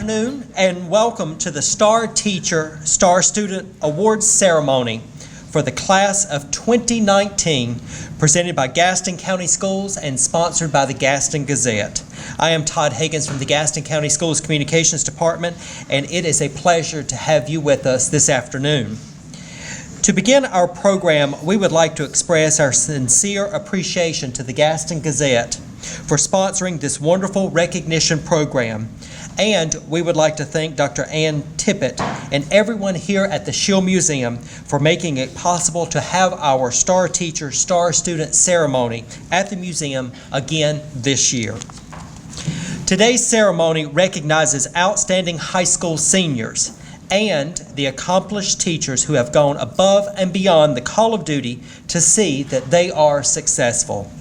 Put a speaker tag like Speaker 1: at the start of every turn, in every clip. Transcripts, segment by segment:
Speaker 1: afternoon and welcome to the Star Teacher, Star Student Awards Ceremony for the class of 2019, presented by Gaston County Schools and sponsored by the Gaston Gazette. I am Todd Higgins from the Gaston County Schools Communications Department, and it is a pleasure to have you with us this afternoon. To begin our program, we would like to express our sincere appreciation to the Gaston Gazette for sponsoring this wonderful recognition program. And we would like to thank Dr. Ann Tippett and everyone here at the Schill Museum for making it possible to have our Star Teacher, Star Student ceremony at the museum again this year. Today's ceremony recognizes outstanding high school seniors and the accomplished teachers who have gone above and beyond the call of duty to see that they are successful.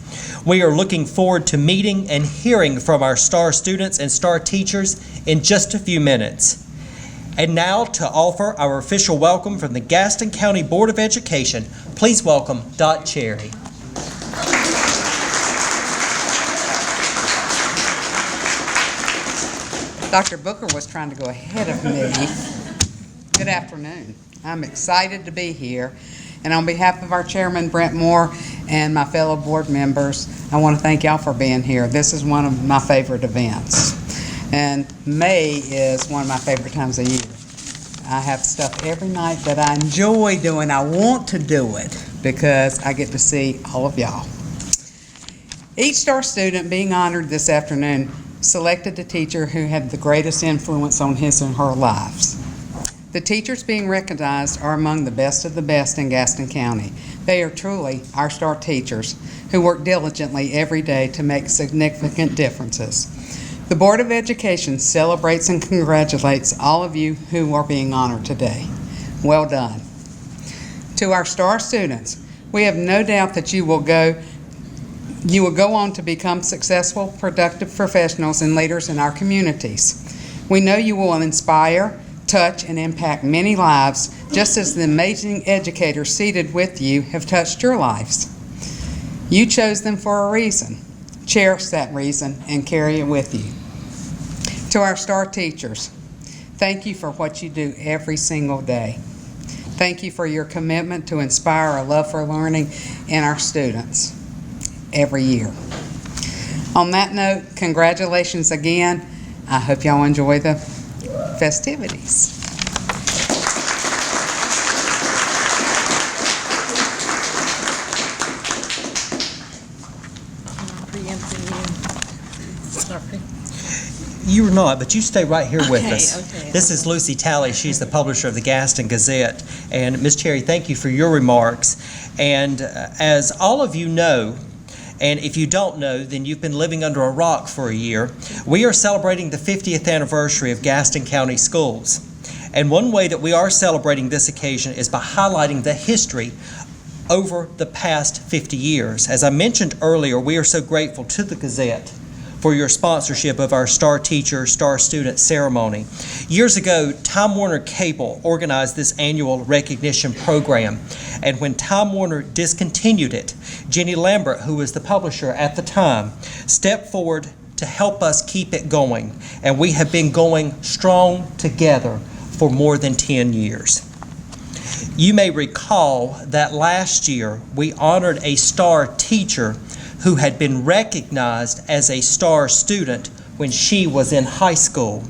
Speaker 1: We are looking forward to meeting and hearing from our STAR students and STAR teachers in just a few minutes. And now to offer our official welcome from the Gaston County Board of Education, please welcome Dot Cherry.
Speaker 2: Dr. Booker was trying to go ahead of me. Good afternoon. I'm excited to be here. And on behalf of our chairman, Brent Moore, and my fellow board members, I want to thank y'all for being here. This is one of my favorite events. And May is one of my favorite times of year. I have stuff every night that I enjoy doing. I want to do it because I get to see all of y'all. Each STAR student being honored this afternoon selected the teacher who had the greatest influence on his and her lives. The teachers being recognized are among the best of the best in Gaston County. They are truly our STAR teachers who work diligently every day to make significant differences. The Board of Education celebrates and congratulates all of you who are being honored today. Well done. To our STAR students, we have no doubt that you will go on to become successful, productive professionals and leaders in our communities. We know you will inspire, touch, and impact many lives, just as the amazing educators seated with you have touched your lives. You chose them for a reason. Cherish that reason and carry it with you. To our STAR teachers, thank you for what you do every single day. Thank you for your commitment to inspire a love for learning in our students every year. On that note, congratulations again. I hope y'all enjoy the festivities.
Speaker 1: You're not, but you stay right here with us.
Speaker 3: Okay.
Speaker 1: This is Lucy Talley. She's the publisher of the Gaston Gazette. And Ms. Cherry, thank you for your remarks. And as all of you know, and if you don't know, then you've been living under a rock for a year, we are celebrating the 50th anniversary of Gaston County Schools. And one way that we are celebrating this occasion is by highlighting the history over the past 50 years. As I mentioned earlier, we are so grateful to the Gazette for your sponsorship of our Star Teacher, Star Student ceremony. Years ago, Time Warner Cable organized this annual recognition program, and when Time Warner discontinued it, Jenny Lambert, who was the publisher at the time, stepped forward to help us keep it going, and we have been going strong together for more than 10 years. You may recall that last year we honored a STAR teacher who had been recognized as a STAR student when she was in high school.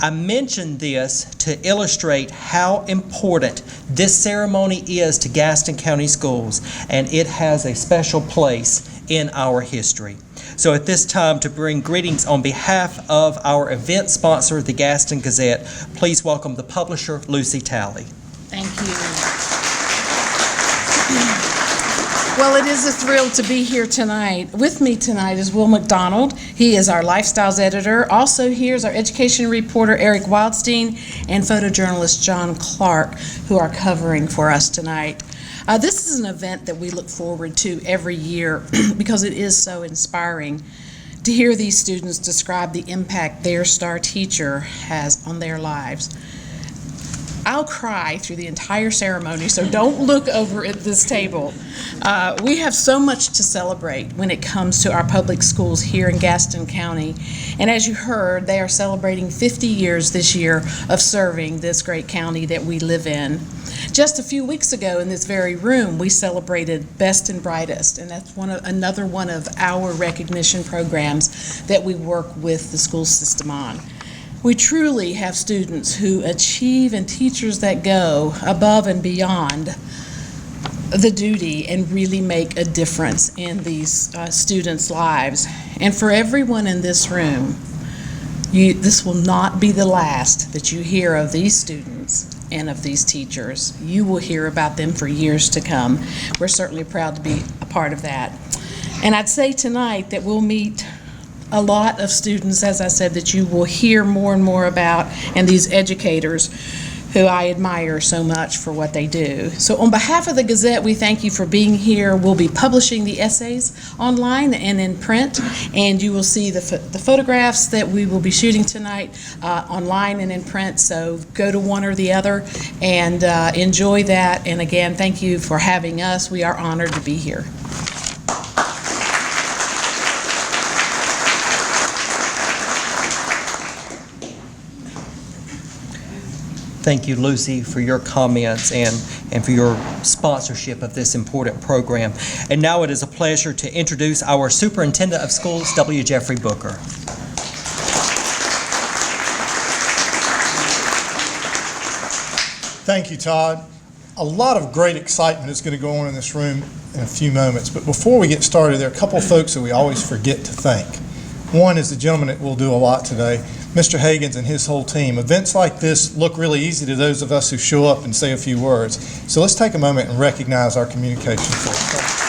Speaker 1: I mention this to illustrate how important this ceremony is to Gaston County Schools, and it has a special place in our history. So at this time, to bring greetings on behalf of our event sponsor, the Gaston Gazette, please welcome the publisher, Lucy Talley.
Speaker 3: Thank you. Well, it is a thrill to be here tonight. With me tonight is Will McDonald. He is our lifestyles editor. Also here is our education reporter, Eric Wildstein, and photojournalist John Clark, who are covering for us tonight. This is an event that we look forward to every year because it is so inspiring to hear these students describe the impact their STAR teacher has on their lives. I'll cry through the entire ceremony, so don't look over at this table. We have so much to celebrate when it comes to our public schools here in Gaston County. And as you heard, they are celebrating 50 years this year of serving this great county that we live in. Just a few weeks ago in this very room, we celebrated Best and Brightest, and that's another one of our recognition programs that we work with the school system on. We truly have students who achieve and teachers that go above and beyond the duty and really make a difference in these students' lives. And for everyone in this room, this will not be the last that you hear of these students and of these teachers. You will hear about them for years to come. We're certainly proud to be a part of that. And I'd say tonight that we'll meet a lot of students, as I said, that you will hear more and more about, and these educators who I admire so much for what they do. So on behalf of the Gazette, we thank you for being here. We'll be publishing the essays online and in print, and you will see the photographs that we will be shooting tonight online and in print, so go to one or the other and enjoy that. And again, thank you for having us. We are honored to be here.
Speaker 1: Thank you, Lucy, for your comments and for your sponsorship of this important program. And now it is a pleasure to introduce our Superintendent of Schools, W. Jeffrey Booker.
Speaker 4: Thank you, Todd. A lot of great excitement is going to go on in this room in a few moments, but before we get started, there are a couple of folks that we always forget to thank. One is the gentleman that will do a lot today, Mr. Hagens and his whole team. Events like this look really easy to those of us who show up and say a few words. So let's take a moment and recognize our communication force.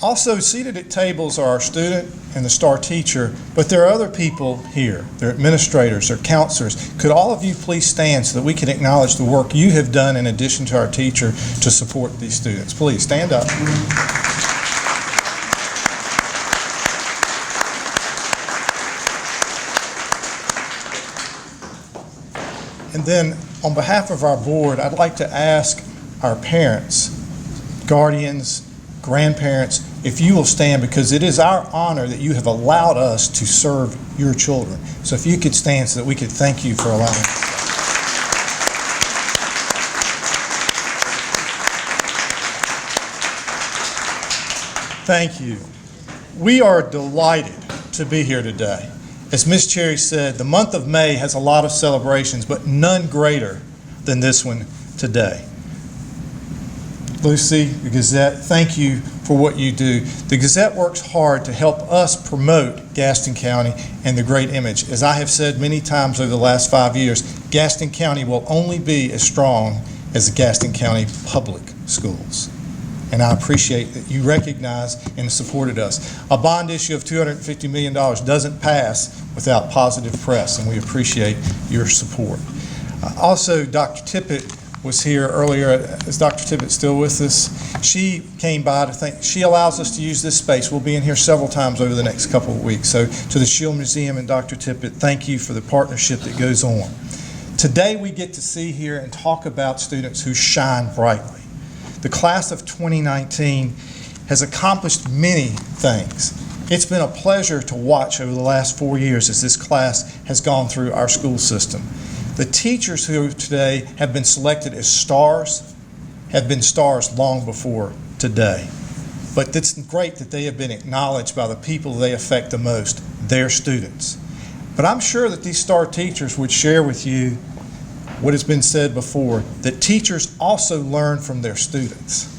Speaker 4: Also seated at tables are our student and the STAR teacher, but there are other people here. They're administrators, they're counselors. Could all of you please stand so that we can acknowledge the work you have done in addition to our teacher to support these students? Please stand up. And then, on behalf of our board, I'd like to ask our parents, guardians, grandparents, if you will stand, because it is our honor that you have allowed us to serve your children. So if you could stand so that we could thank you for allowing us. Thank you. We are delighted to be here today. As Ms. Cherry said, the month of May has a lot of celebrations, but none greater than this one today. Lucy, the Gazette, thank you for what you do. The Gazette works hard to help us promote Gaston County and the great image. As I have said many times over the last 5 years, Gaston County will only be as strong as the Gaston County Public Schools. And I appreciate that you recognize and supported us. A bond issue of $250 million doesn't pass without positive press, and we appreciate your support. Also, Dr. Tippett was here earlier. Is Dr. Tippett still with us? She came by to thank. She allows us to use this space. We'll be in here several times over the next couple of weeks. So to the Shield Museum and Dr. Tippett, thank you for the partnership that goes on. Today we get to see here and talk about students who shine brightly. The class of 2019 has accomplished many things. It's been a pleasure to watch over the last 4 years as this class has gone through our school system. The teachers who today have been selected as stars have been stars long before today. But it's great that they have been acknowledged by the people they affect the most, their students. But I'm sure that these star teachers would share with you what has been said before, that teachers also learn from their students,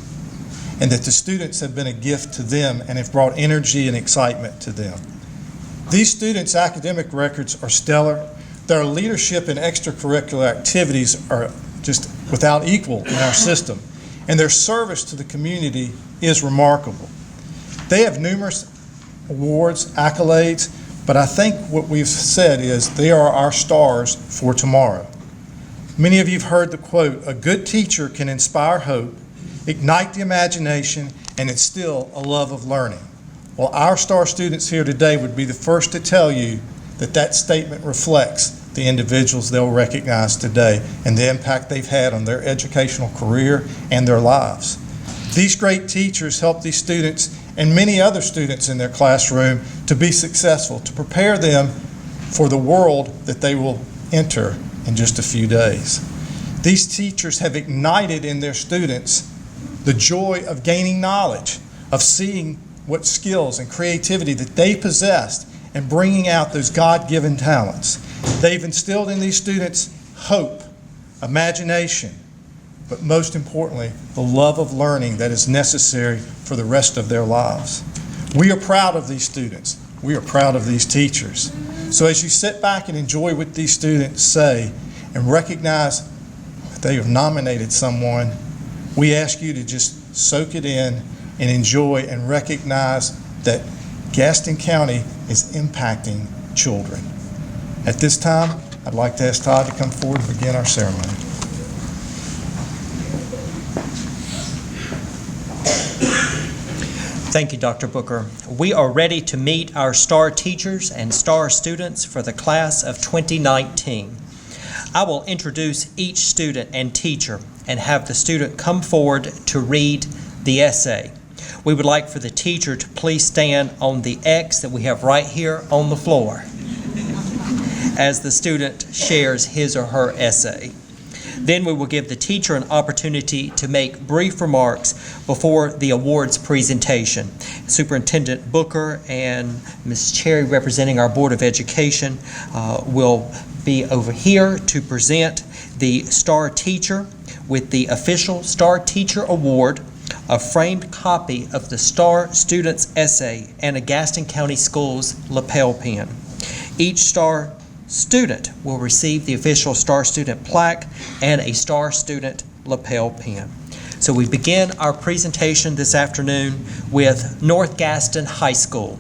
Speaker 4: and that the students have been a gift to them and have brought energy and excitement to them. These students' academic records are stellar. Their leadership and extracurricular activities are just without equal in our system, and their service to the community is remarkable. They have numerous awards, accolades, but I think what we've said is they are our stars for tomorrow. Many of you have heard the quote, "A good teacher can inspire hope, ignite the imagination, and instill a love of learning." Well, our star students here today would be the first to tell you that statement reflects the individuals they'll recognize today and the impact they've had on their educational career and their lives. These great teachers help these students and many other students in their classroom to be successful, to prepare them for the world that they will enter in just a few days. These teachers have ignited in their students the joy of gaining knowledge, of seeing what skills and creativity that they possessed and bringing out those God-given talents. They've instilled in these students hope, imagination, but most importantly, the love of learning that is necessary for the rest of their lives. We are proud of these students. We are proud of these teachers. So as you sit back and enjoy what these students say and recognize that they have nominated someone, we ask you to just soak it in and enjoy and recognize that Gaston County is impacting children. At this time, I'd like to ask Todd to come forward and begin our ceremony.
Speaker 1: Thank you, Dr. Booker. We are ready to meet our STAR teachers and STAR students for the class of 2019. I will introduce each student and teacher and have the student come forward to read the essay. We would like for the teacher to please stand on the X that we have right here on the floor as the student shares his or her essay. Then we will give the teacher an opportunity to make brief remarks before the awards presentation. Superintendent Booker and Ms. Cherry, representing our Board of Education, will be over here to present the STAR teacher with the official STAR Teacher Award, a framed copy of the STAR student's essay, and a Gaston County Schools lapel pin. Each STAR student will receive the official STAR student plaque and a STAR student lapel pin. So we begin our presentation this afternoon with North Gaston High School.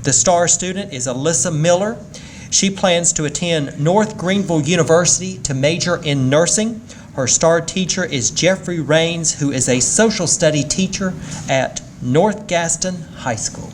Speaker 1: The STAR student is Alyssa Miller. She plans to attend North Greenville University to major in nursing. Her STAR teacher is Jeffrey Raines, who is a social study teacher at North Gaston High School.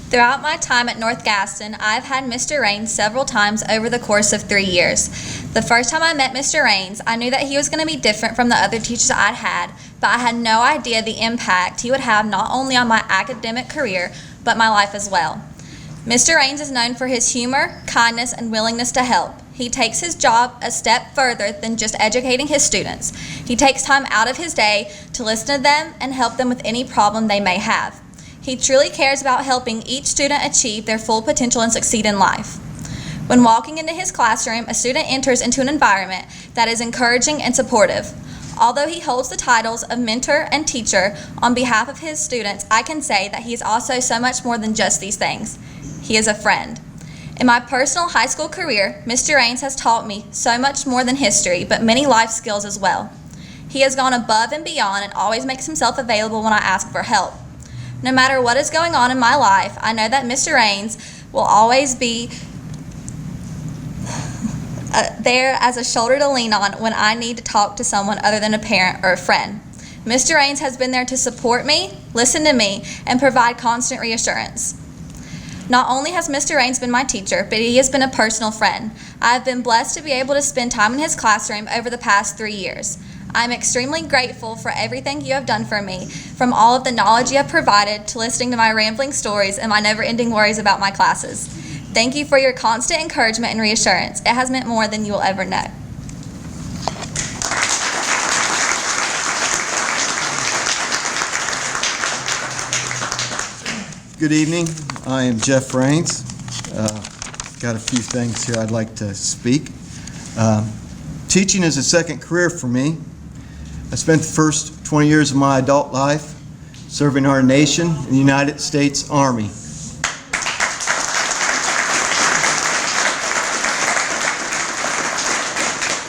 Speaker 5: Throughout my time at North Gaston, I've had Mr. Raines several times over the course of 3 years. The first time I met Mr. Raines, I knew that he was going to be different from the other teachers I'd had, but I had no idea the impact he would have not only on my academic career, but my life as well. Mr. Raines is known for his humor, kindness, and willingness to help. He takes his job a step further than just educating his students. He takes time out of his day to listen to them and help them with any problem they may have. He truly cares about helping each student achieve their full potential and succeed in life. When walking into his classroom, a student enters into an environment that is encouraging and supportive. Although he holds the titles of mentor and teacher on behalf of his students, I can say that he is also so much more than just these things. He is a friend. In my personal high school career, Mr. Raines has taught me so much more than history, but many life skills as well. He has gone above and beyond and always makes himself available when I ask for help. No matter what is going on in my life, I know that Mr. Raines will always be there as a shoulder to lean on when I need to talk to someone other than a parent or a friend. Mr. Raines has been there to support me, listen to me, and provide constant reassurance. Not only has Mr. Raines been my teacher, but he has been a personal friend. I have been blessed to be able to spend time in his classroom over the past 3 years. I'm extremely grateful for everything you have done for me, from all of the knowledge you have provided to listening to my rambling stories and my never-ending worries about my classes. Thank you for your constant encouragement and reassurance. It has meant more than you will ever know.
Speaker 6: Good evening. I am Jeff Raines. Got a few things here I'd like to speak. Teaching is a second career for me. I spent the first 20 years of my adult life serving our nation in the United States Army.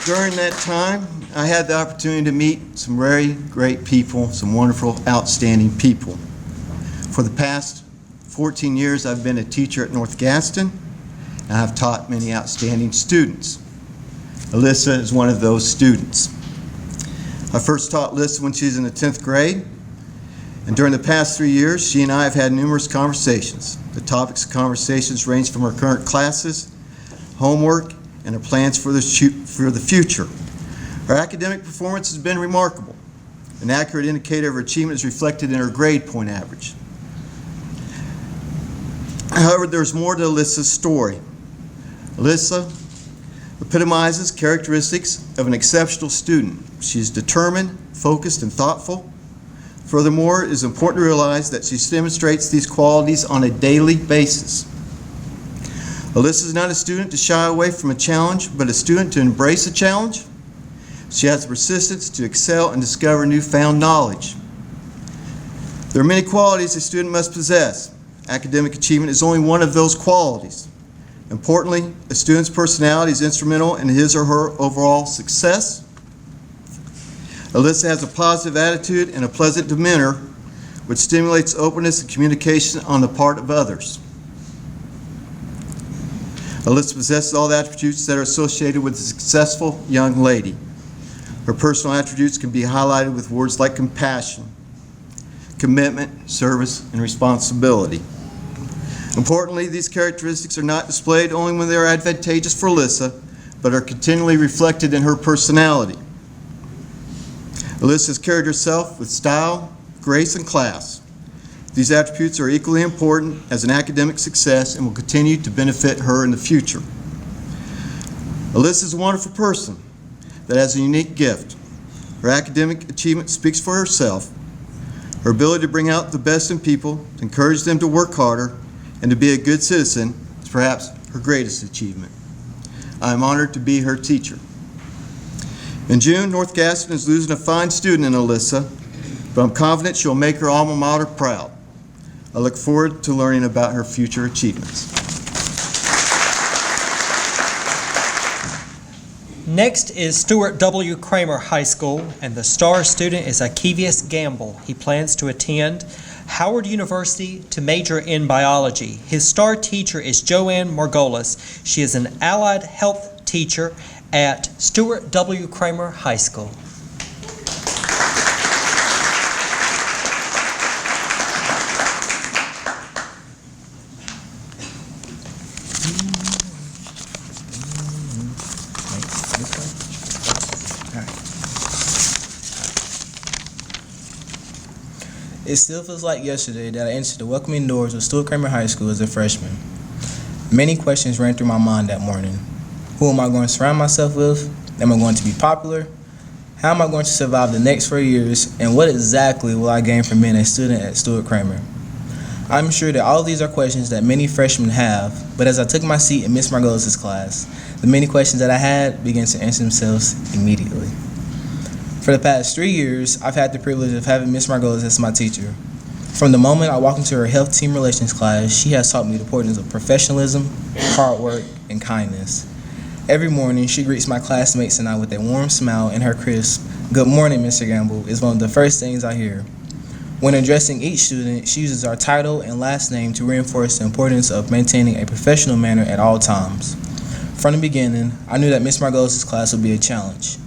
Speaker 6: During that time, I had the opportunity to meet some very great people, some wonderful, outstanding people. For the past 14 years, I've been a teacher at North Gaston, and I've taught many outstanding students. Alyssa is one of those students. I first taught Lissa when she was in the 10th grade, and during the past 3 years, she and I have had numerous conversations. The topics of conversations range from her current classes, homework, and her plans for the future. Her academic performance has been remarkable. An accurate indicator of her achievement is reflected in her grade point average. However, there's more to Alyssa's story. Alyssa epitomizes characteristics of an exceptional student. She is determined, focused, and thoughtful. Furthermore, it is important to realize that she demonstrates these qualities on a daily basis. Alyssa is not a student to shy away from a challenge, but a student to embrace a challenge. She has the persistence to excel and discover newfound knowledge. There are many qualities a student must possess. Academic achievement is only one of those qualities. Importantly, a student's personality is instrumental in his or her overall success. Alyssa has a positive attitude and a pleasant demeanor, which stimulates openness and communication on the part of others. Alyssa possesses all the attributes that are associated with a successful young lady. Her personal attributes can be highlighted with words like compassion, commitment, service, and responsibility. Importantly, these characteristics are not displayed only when they are advantageous for Alyssa, but are continually reflected in her personality. Alyssa has carried herself with style, grace, and class. These attributes are equally important as an academic success and will continue to benefit her in the future. Alyssa is a wonderful person that has a unique gift. Her academic achievement speaks for herself. Her ability to bring out the best in people, to encourage them to work harder, and to be a good citizen is perhaps her greatest achievement. I am honored to be her teacher. In June, North Gaston is losing a fine student in Alyssa, but I'm confident she'll make her alma mater proud. I look forward to learning about her future achievements.
Speaker 1: Next is Stuart W. Cramer High School, and the star student is Akevius Gamble. He plans to attend Howard University to major in biology. His star teacher is Joanne Margolis. She is an allied health teacher at Stuart W. Cramer High School.
Speaker 7: It still feels like yesterday that I entered the welcoming doors of Stuart Cramer High School as a freshman. Many questions ran through my mind that morning. Who am I going to surround myself with? Am I going to be popular? How am I going to survive the next 4 years? And what exactly will I gain from being a student at Stuart Cramer? I'm sure that all of these are questions that many freshmen have, but as I took my seat in Miss Margolis' class, the many questions that I had began to answer themselves immediately. For the past 3 years, I've had the privilege of having Miss Margolis as my teacher. From the moment I walked into her health team relations class, she has taught me the importance of professionalism, hard work, and kindness. Every morning, she greets my classmates and I with a warm smile, and her crisp, "Good morning, Mr. Gamble," is one of the first things I hear. When addressing each student, she uses our title and last name to reinforce the importance of maintaining a professional manner at all times. From the beginning, I knew that Miss Margolis' class would be a challenge.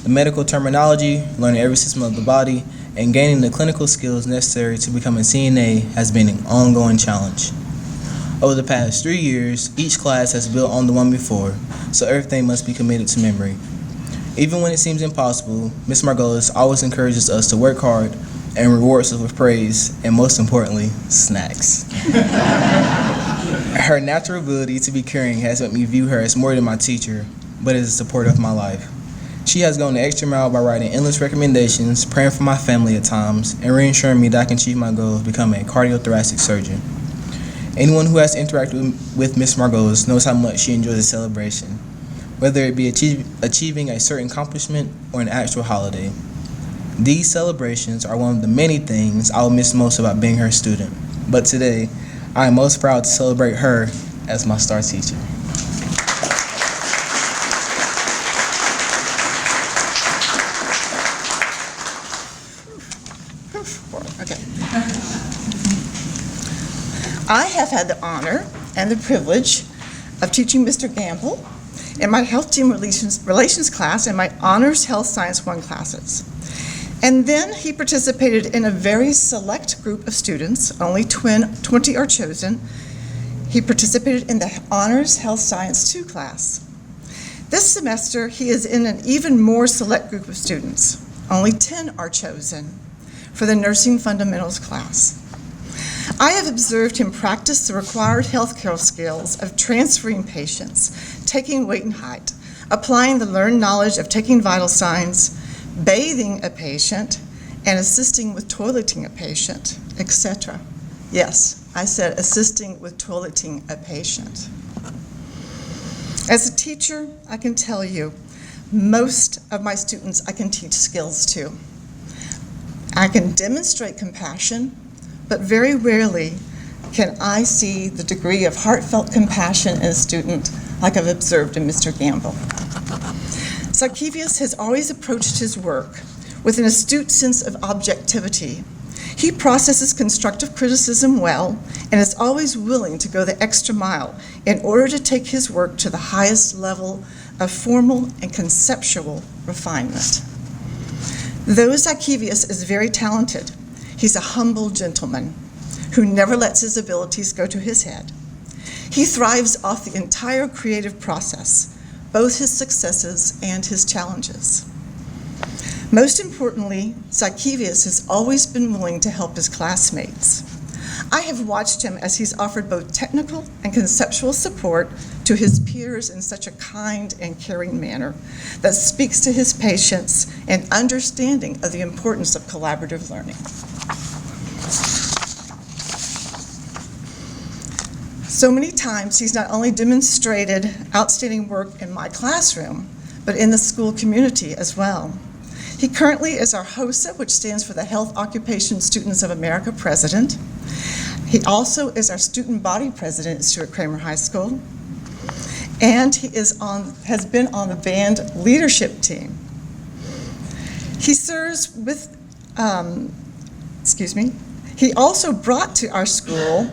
Speaker 7: The medical terminology, learning every system of the body, and gaining the clinical skills necessary to become a CNA has been an ongoing challenge. Over the past 3 years, each class has built on the one before, so everything must be committed to memory. Even when it seems impossible, Ms. Margolis always encourages us to work hard and rewards us with praise, and most importantly, snacks. Her natural ability to be caring has made me view her as more than my teacher, but as a supporter of my life. She has gone the extra mile by writing endless recommendations, praying for my family at times, and reassuring me that I can achieve my goal of becoming a cardiothoracic surgeon. Anyone who has interacted with Ms. Margolis knows how much she enjoys a celebration, whether it be achieving a certain accomplishment or an actual holiday. These celebrations are one of the many things I will miss most about being her student, but today I am most proud to celebrate her as my star teacher.
Speaker 8: Okay. I have had the honor and the privilege of teaching Mr. Gamble in my Health Team Relations class and my Honors Health Science 1 classes. And then he participated in a very select group of students, only 20 are chosen. He participated in the Honors Health Science 2 class. This semester, he is in an even more select group of students, only 10 are chosen, for the Nursing Fundamentals class. I have observed him practice the required healthcare skills of transferring patients, taking weight and height, applying the learned knowledge of taking vital signs, bathing a patient, and assisting with toileting a patient, etc. Yes, I said assisting with toileting a patient. As a teacher, I can tell you, most of my students I can teach skills to. I can demonstrate compassion, but very rarely can I see the degree of heartfelt compassion in a student like I've observed in Mr. Gamble. Zacchaeus has always approached his work with an astute sense of objectivity. He processes constructive criticism well and is always willing to go the extra mile in order to take his work to the highest level of formal and conceptual refinement. Though Zacchaeus is very talented, he's a humble gentleman who never lets his abilities go to his head. He thrives off the entire creative process, both his successes and his challenges. Most importantly, Zacchaeus has always been willing to help his classmates. I have watched him as he's offered both technical and conceptual support to his peers in such a kind and caring manner that speaks to his patience and understanding of the importance of collaborative learning. So many times he's not only demonstrated outstanding work in my classroom, but in the school community as well. He currently is our HOSA, which stands for the Health Occupation Students of America president. He also is our student body president at Stuart Cramer High School. And he has been on the band leadership team. He serves with, he also brought to our school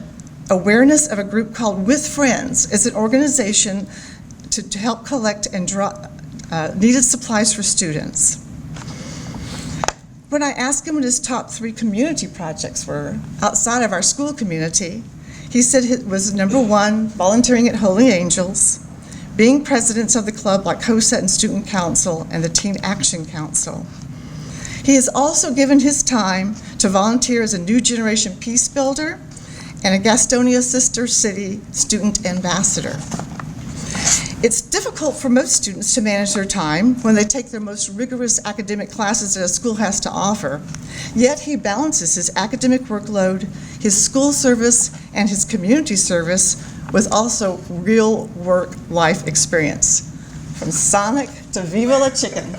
Speaker 8: awareness of a group called With Friends. It's an organization to help collect and draw needed supplies for students. When I asked him what his top 3 community projects were outside of our school community, he said it was number 1, volunteering at Holy Angels, being presidents of the club like HOSA and Student Council and the Teen Action Council. He has also given his time to volunteer as a New Generation Peace Builder and a Gastonia Sister City Student Ambassador. It's difficult for most students to manage their time when they take their most rigorous academic classes that a school has to offer. Yet he balances his academic workload, his school service, and his community service with also real work life experience. From Sonic to Viva la Chicken.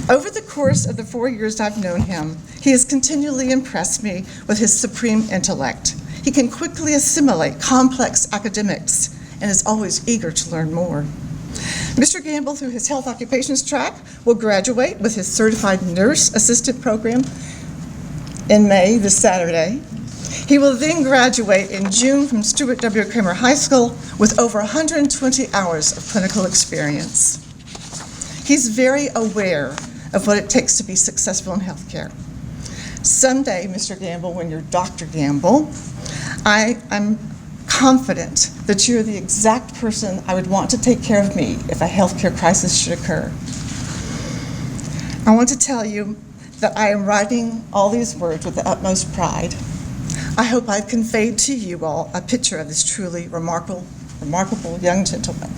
Speaker 8: Over the course of the 4 years I've known him, he has continually impressed me with his supreme intellect. He can quickly assimilate complex academics and is always eager to learn more. Mr. Gamble, through his health occupations track, will graduate with his certified nurse assistant program in May, this Saturday. He will then graduate in June from Stuart W. Cramer High School with over 120 hours of clinical experience. He's very aware of what it takes to be successful in healthcare. Someday, Mr. Gamble, when you're Dr. Gamble, I'm confident that you're the exact person I would want to take care of me if a healthcare crisis should occur. I want to tell you that I am writing all these words with the utmost pride. I hope I've conveyed to you all a picture of this truly remarkable young gentleman.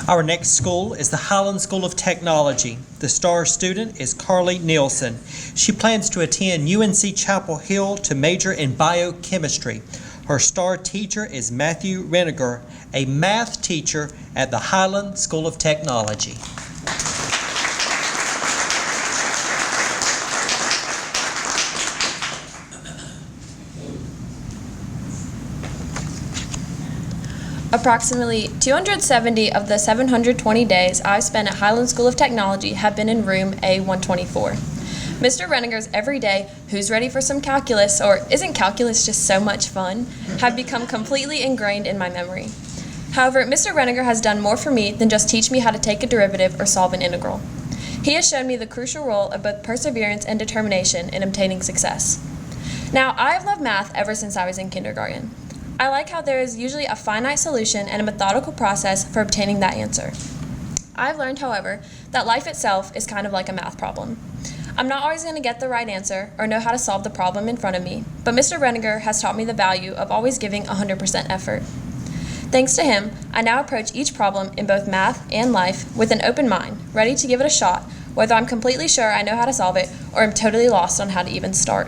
Speaker 1: Our next school is the Highland School of Technology. The star student is Carly Nielsen. She plans to attend UNC Chapel Hill to major in biochemistry. Her star teacher is Matthew Reniger, a math teacher at the Highland School of Technology.
Speaker 9: Approximately 270 of the 720 days I've spent at Highland School of Technology have been in room A124. Mr. Reniger's everyday, who's ready for some calculus, or isn't calculus just so much fun, have become completely ingrained in my memory. However, Mr. Reniger has done more for me than just teach me how to take a derivative or solve an integral. He has shown me the crucial role of both perseverance and determination in obtaining success. Now, I have loved math ever since I was in kindergarten. I like how there is usually a finite solution and a methodical process for obtaining that answer. I've learned, however, that life itself is kind of like a math problem. I'm not always going to get the right answer or know how to solve the problem in front of me, but Mr. Reniger has taught me the value of always giving 100% effort. Thanks to him, I now approach each problem in both math and life with an open mind, ready to give it a shot, whether I'm completely sure I know how to solve it or am totally lost on how to even start.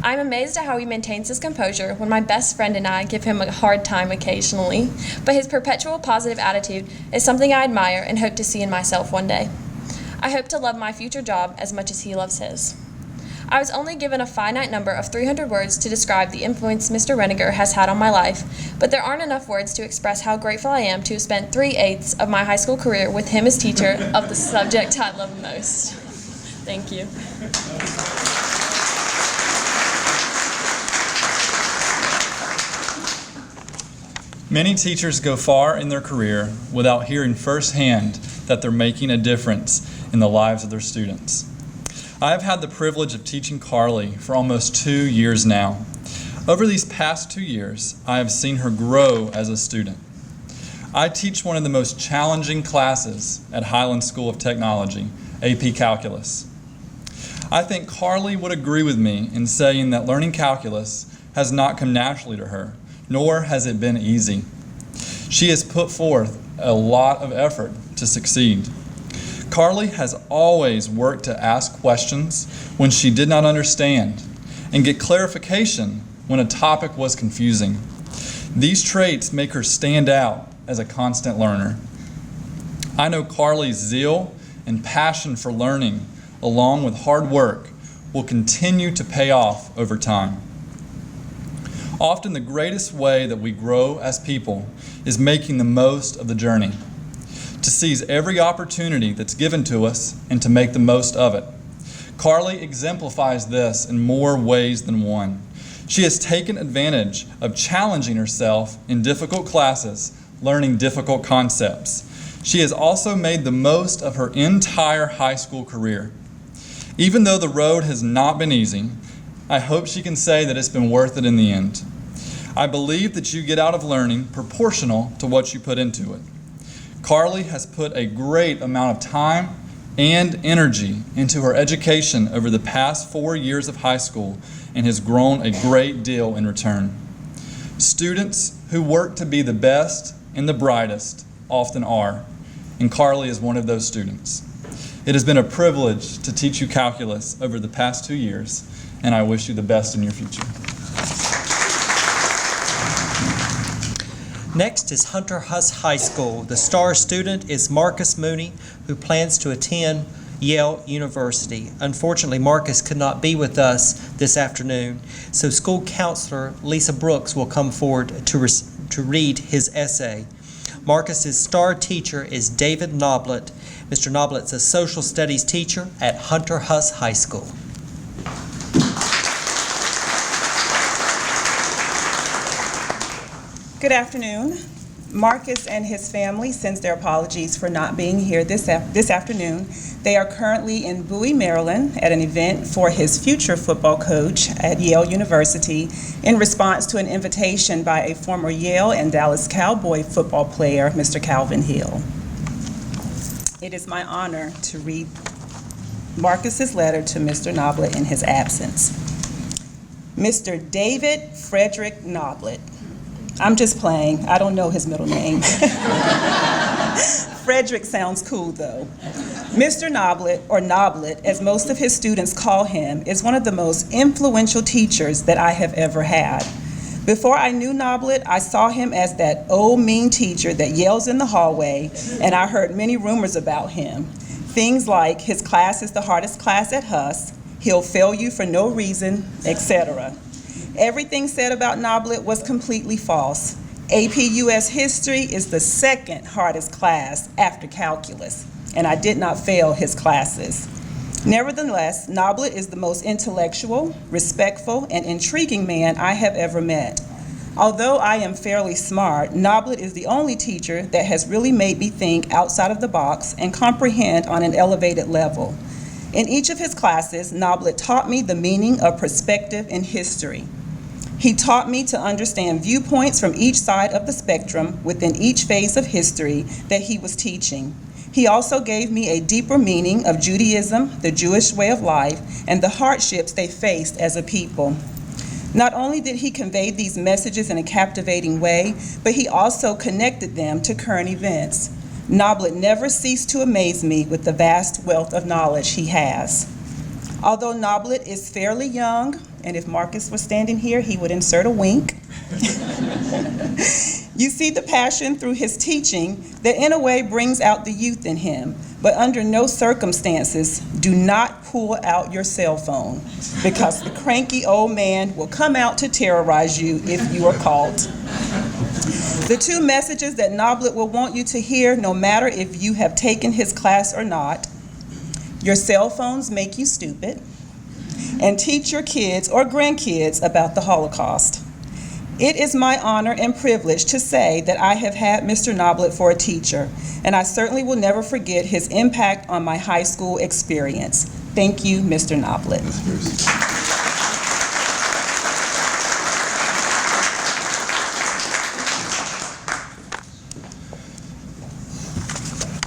Speaker 9: I'm amazed at how he maintains his composure when my best friend and I give him a hard time occasionally, but his perpetual positive attitude is something I admire and hope to see in myself one day. I hope to love my future job as much as he loves his. I was only given a finite number of 300 words to describe the influence Mr. Reniger has had on my life, but there aren't enough words to express how grateful I am to have spent 3/8 of my high school career with him as teacher of the subject I love most. Thank you.
Speaker 10: Many teachers go far in their career without hearing firsthand that they're making a difference in the lives of their students. I have had the privilege of teaching Carly for almost 2 years now. Over these past 2 years, I have seen her grow as a student. I teach one of the most challenging classes at Highland School of Technology, AP Calculus. I think Carly would agree with me in saying that learning calculus has not come naturally to her, nor has it been easy. She has put forth a lot of effort to succeed. Carly has always worked to ask questions when she did not understand and get clarification when a topic was confusing. These traits make her stand out as a constant learner. I know Carly's zeal and passion for learning, along with hard work, will continue to pay off over time. Often the greatest way that we grow as people is making the most of the journey, to seize every opportunity that's given to us and to make the most of it. Carly exemplifies this in more ways than one. She has taken advantage of challenging herself in difficult classes, learning difficult concepts. She has also made the most of her entire high school career. Even though the road has not been easy, I hope she can say that it's been worth it in the end. I believe that you get out of learning proportional to what you put into it. Carly has put a great amount of time and energy into her education over the past 4 years of high school and has grown a great deal in return. Students who work to be the best and the brightest often are, and Carly is one of those students. It has been a privilege to teach you calculus over the past 2 years, and I wish you the best in your future.
Speaker 1: Next is Hunter Huss High School. The star student is Marcus Mooney, who plans to attend Yale University. Unfortunately, Marcus could not be with us this afternoon, so school counselor Lisa Brooks will come forward to read his essay. Marcus's star teacher is David Noblet. Mr. Noblet's a social studies teacher at Hunter Huss High School.
Speaker 11: Good afternoon. Marcus and his family sends their apologies for not being here this afternoon. They are currently in Bowie, Maryland at an event for his future football coach at Yale University in response to an invitation by a former Yale and Dallas Cowboy football player, Mr. Calvin Hill. It is my honor to read Marcus's letter to Mr. Noblet in his absence. Mr. David Frederick Noblet. I'm just playing. I don't know his middle name. Frederick sounds cool, though. Mr. Noblet, or Noblet, as most of his students call him, is one of the most influential teachers that I have ever had. Before I knew Noblet, I saw him as that old mean teacher that yells in the hallway, and I heard many rumors about him. Things like his class is the hardest class at Huss, he'll fail you for no reason, etc. Everything said about Noblet was completely false. AP US History is the second hardest class after calculus, and I did not fail his classes. Nevertheless, Noblet is the most intellectual, respectful, and intriguing man I have ever met. Although I am fairly smart, Noblet is the only teacher that has really made me think outside of the box and comprehend on an elevated level. In each of his classes, Noblet taught me the meaning of perspective in history. He taught me to understand viewpoints from each side of the spectrum within each phase of history that he was teaching. He also gave me a deeper meaning of Judaism, the Jewish way of life, and the hardships they faced as a people. Not only did he convey these messages in a captivating way, but he also connected them to current events. Noblet never ceased to amaze me with the vast wealth of knowledge he has. Although Noblet is fairly young, and if Marcus was standing here, he would insert a wink. You see the passion through his teaching that in a way brings out the youth in him, but under no circumstances, do not pull out your cell phone because the cranky old man will come out to terrorize you if you are caught. The two messages that Noblet will want you to hear, no matter if you have taken his class or not: your cell phones make you stupid, and teach your kids or grandkids about the Holocaust. It is my honor and privilege to say that I have had Mr. Noblet for a teacher, and I certainly will never forget his impact on my high school experience. Thank you, Mr. Noblet.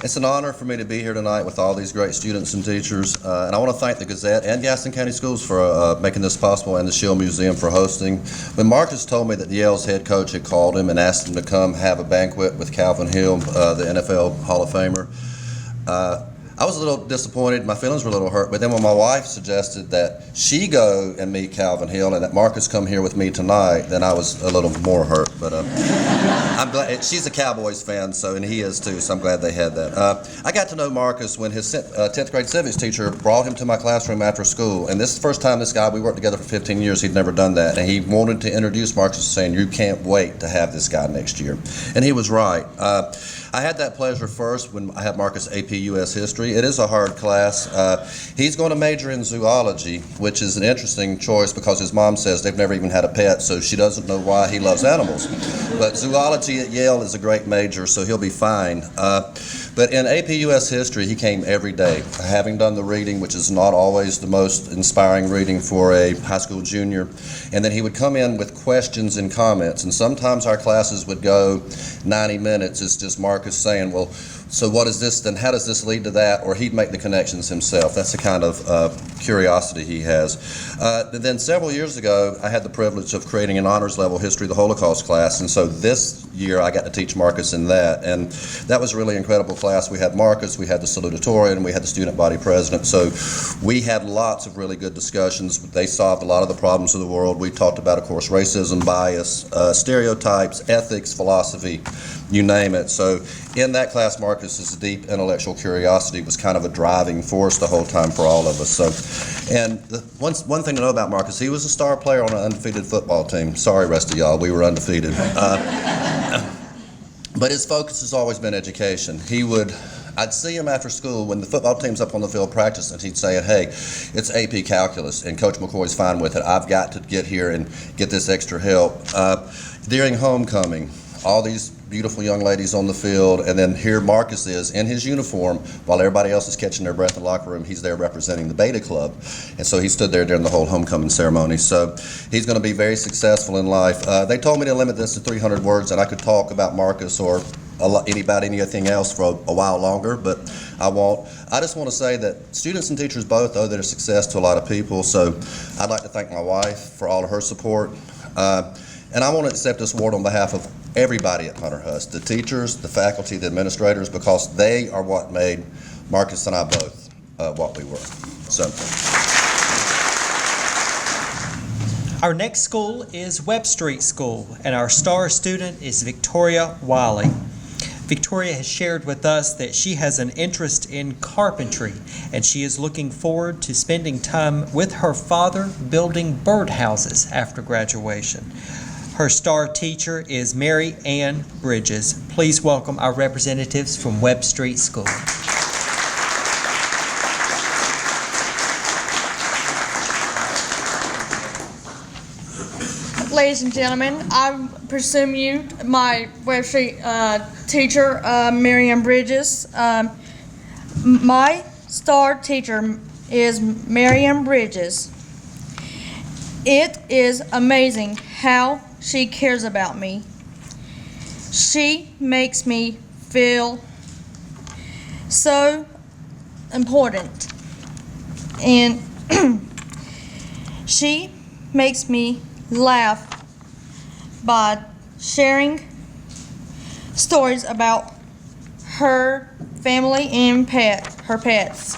Speaker 12: It's an honor for me to be here tonight with all these great students and teachers, and I want to thank the Gazette and Gaston County Schools for making this possible, and the Shield Museum for hosting. When Marcus told me that Yale's head coach had called him and asked him to come have a banquet with Calvin Hill, the NFL Hall of Famer, I was a little disappointed. My feelings were a little hurt, but then when my wife suggested that she go and meet Calvin Hill and that Marcus come here with me tonight, then I was a little more hurt. But I'm glad. She's a Cowboys fan, and he is too, so I'm glad they had that. I got to know Marcus when his 10th grade civics teacher brought him to my classroom after school, and this is the first time we worked together for 15 years, he'd never done that, and he wanted to introduce Marcus, saying, "You can't wait to have this guy next year." And he was right. I had that pleasure first when I had Marcus AP US History. It is a hard class. He's going to major in zoology, which is an interesting choice because his mom says they've never even had a pet, so she doesn't know why he loves animals. But zoology at Yale is a great major, so he'll be fine. But in AP US History, he came every day, having done the reading, which is not always the most inspiring reading for a high school junior. And then he would come in with questions and comments. And sometimes our classes would go 90 minutes. It's just Marcus saying, well, so what is this, then how does this lead to that? Or he'd make the connections himself. That's the kind of curiosity he has. Then several years ago, I had the privilege of creating an honors level history of the Holocaust class. And so this year, I got to teach Marcus in that. And that was a really incredible class. We had Marcus, we had the salutatorian, and we had the student body president. So we had lots of really good discussions. They solved a lot of the problems of the world. We talked about, of course, racism, bias, stereotypes, ethics, philosophy, you name it. So in that class, Marcus's deep intellectual curiosity was kind of a driving force the whole time for all of us. So, and one thing to know about Marcus, he was a star player on an undefeated football team. Sorry, rest of y'all, we were undefeated. But his focus has always been education. I'd see him after school when the football team's up on the field practicing, and he'd say, hey, it's AP Calculus, and Coach McCoy's fine with it. I've got to get here and get this extra help. During homecoming, all these beautiful young ladies on the field, and then here Marcus is in his uniform while everybody else is catching their breath in the locker room. He's there representing the Beta Club, and so he stood there during the whole homecoming ceremony. So he's going to be very successful in life. They told me to limit this to 300 words, and I could talk about Marcus or about anything else for a while longer, but I won't. I just want to say that students and teachers both owe their success to a lot of people, so I'd like to thank my wife for all of her support. And I want to accept this award on behalf of everybody at Hunter Huss, the teachers, the faculty, the administrators, because they are what made Marcus and I both what we were. So.
Speaker 1: Our next school is Webb Street School, and our star student is Victoria Wiley. Victoria has shared with us that she has an interest in carpentry, and she is looking forward to spending time with her father building birdhouses after graduation. Her star teacher is Mary Ann Bridges. Please welcome our representatives from Webb Street School.
Speaker 13: ladies and gentlemen, I presume you, my Webb Street teacher, Miriam Bridges. My star teacher is Miriam Bridges. It is amazing how she cares about me. She makes me feel so important, and she makes me laugh by sharing stories about her family and her pets.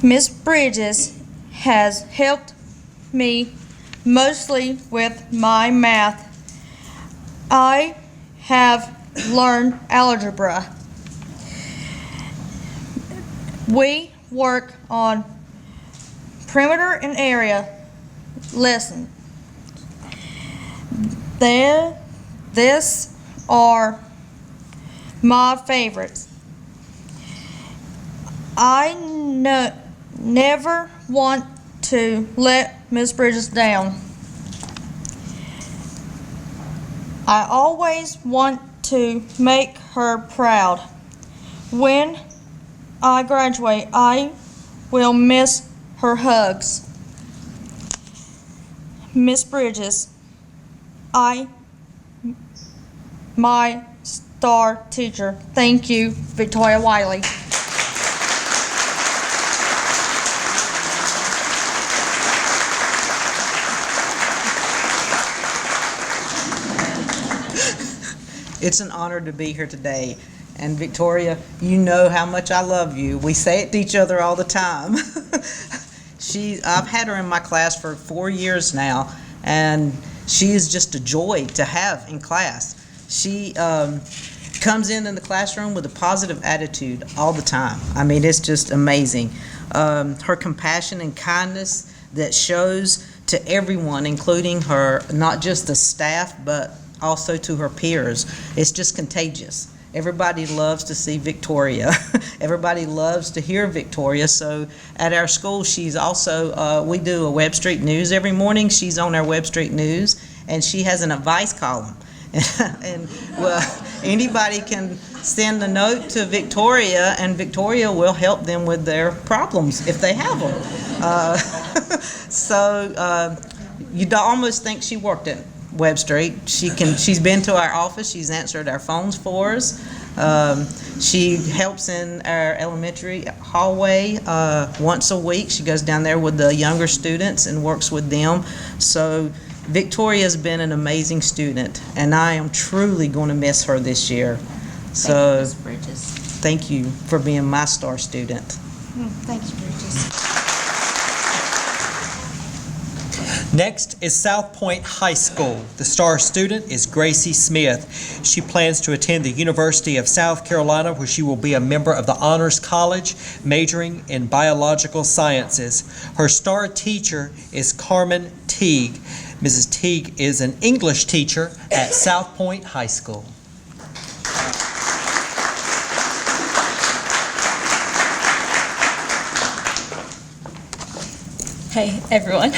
Speaker 13: Miss Bridges has helped me mostly with my math. I have learned algebra. We work on perimeter and area lesson. These are my favorites. I never want to let Miss Bridges down. I always want to make her proud. When I graduate, I will miss her hugs. Miss Bridges, my star teacher. Thank you, Victoria Wiley.
Speaker 14: It's an honor to be here today. And Victoria, you know how much I love you. We say it to each other all the time. I've had her in my class for 4 years now, and she is just a joy to have in class. She comes in the classroom with a positive attitude all the time. I mean, it's just amazing. Her compassion and kindness that shows to everyone, including her, not just the staff, but also to her peers. It's just contagious. Everybody loves to see Victoria. Everybody loves to hear Victoria. So at our school, she's also, we do a Webb Street News every morning. She's on our Webb Street News, and she has an advice column. And well, anybody can send a note to Victoria, and Victoria will help them with their problems if they have them. You'd almost think she worked at Webb Street. She's been to our office. She's answered our phones for us. She helps in our elementary hallway once a week. She goes down there with the younger students and works with them. So Victoria's been an amazing student, and I am truly going to miss her this year. So
Speaker 5: Thank you, Ms. Bridges.
Speaker 14: Thank you for being my star student.
Speaker 5: Thank you, Bridges.
Speaker 1: Next is South Point High School. The star student is Gracie Smith. She plans to attend the University of South Carolina, where she will be a member of the Honors College, majoring in biological sciences. Her star teacher is Carmen Teague. Mrs. Teague is an English teacher at South Point High School.
Speaker 15: Hey, everyone.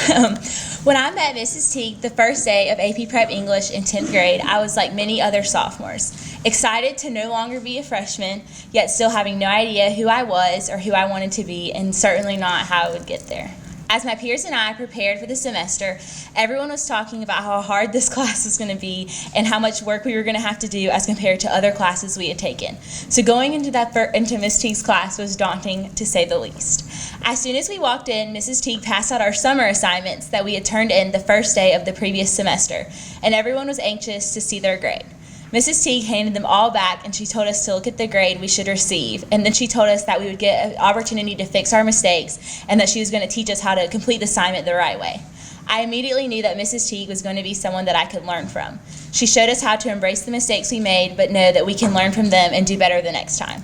Speaker 15: When I met Mrs. Teague the first day of AP Prep English in 10th grade, I was like many other sophomores, excited to no longer be a freshman, yet still having no idea who I was or who I wanted to be, and certainly not how I would get there. As my peers and I prepared for the semester, everyone was talking about how hard this class was going to be and how much work we were going to have to do as compared to other classes we had taken. So going into Miss Teague's class was daunting, to say the least. As soon as we walked in, Mrs. Teague passed out our summer assignments that we had turned in the first day of the previous semester, and everyone was anxious to see their grade. Mrs. Teague handed them all back, and she told us to look at the grade we should receive, and then she told us that we would get an opportunity to fix our mistakes and that she was going to teach us how to complete the assignment the right way. I immediately knew that Mrs. Teague was going to be someone that I could learn from. She showed us how to embrace the mistakes we made, but know that we can learn from them and do better the next time.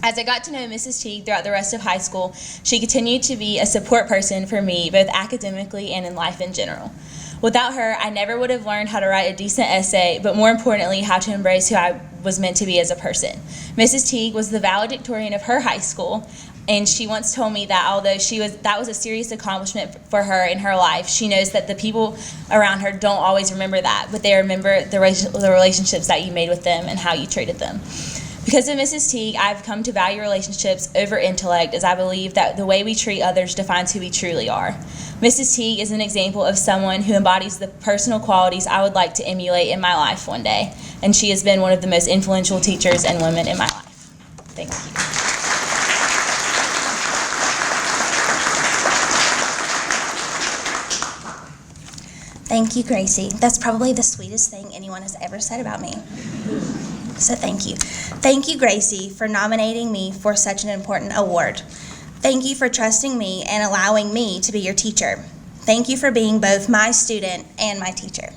Speaker 15: As I got to know Mrs. Teague throughout the rest of high school, she continued to be a support person for me, both academically and in life in general. Without her, I never would have learned how to write a decent essay, but more importantly, how to embrace who I was meant to be as a person. Mrs. Teague was the valedictorian of her high school. And she once told me that although that was a serious accomplishment for her in her life, she knows that the people around her don't always remember that, but they remember the relationships that you made with them and how you treated them. Because of Mrs. Teague, I've come to value relationships over intellect, as I believe that the way we treat others defines who we truly are. Mrs. Teague is an example of someone who embodies the personal qualities I would like to emulate in my life one day, and she has been one of the most influential teachers and women in my life. Thank you.
Speaker 16: Thank you, Gracie. That's probably the sweetest thing anyone has ever said about me. So thank you. Thank you, Gracie, for nominating me for such an important award. Thank you for trusting me and allowing me to be your teacher. Thank you for being both my student and my teacher.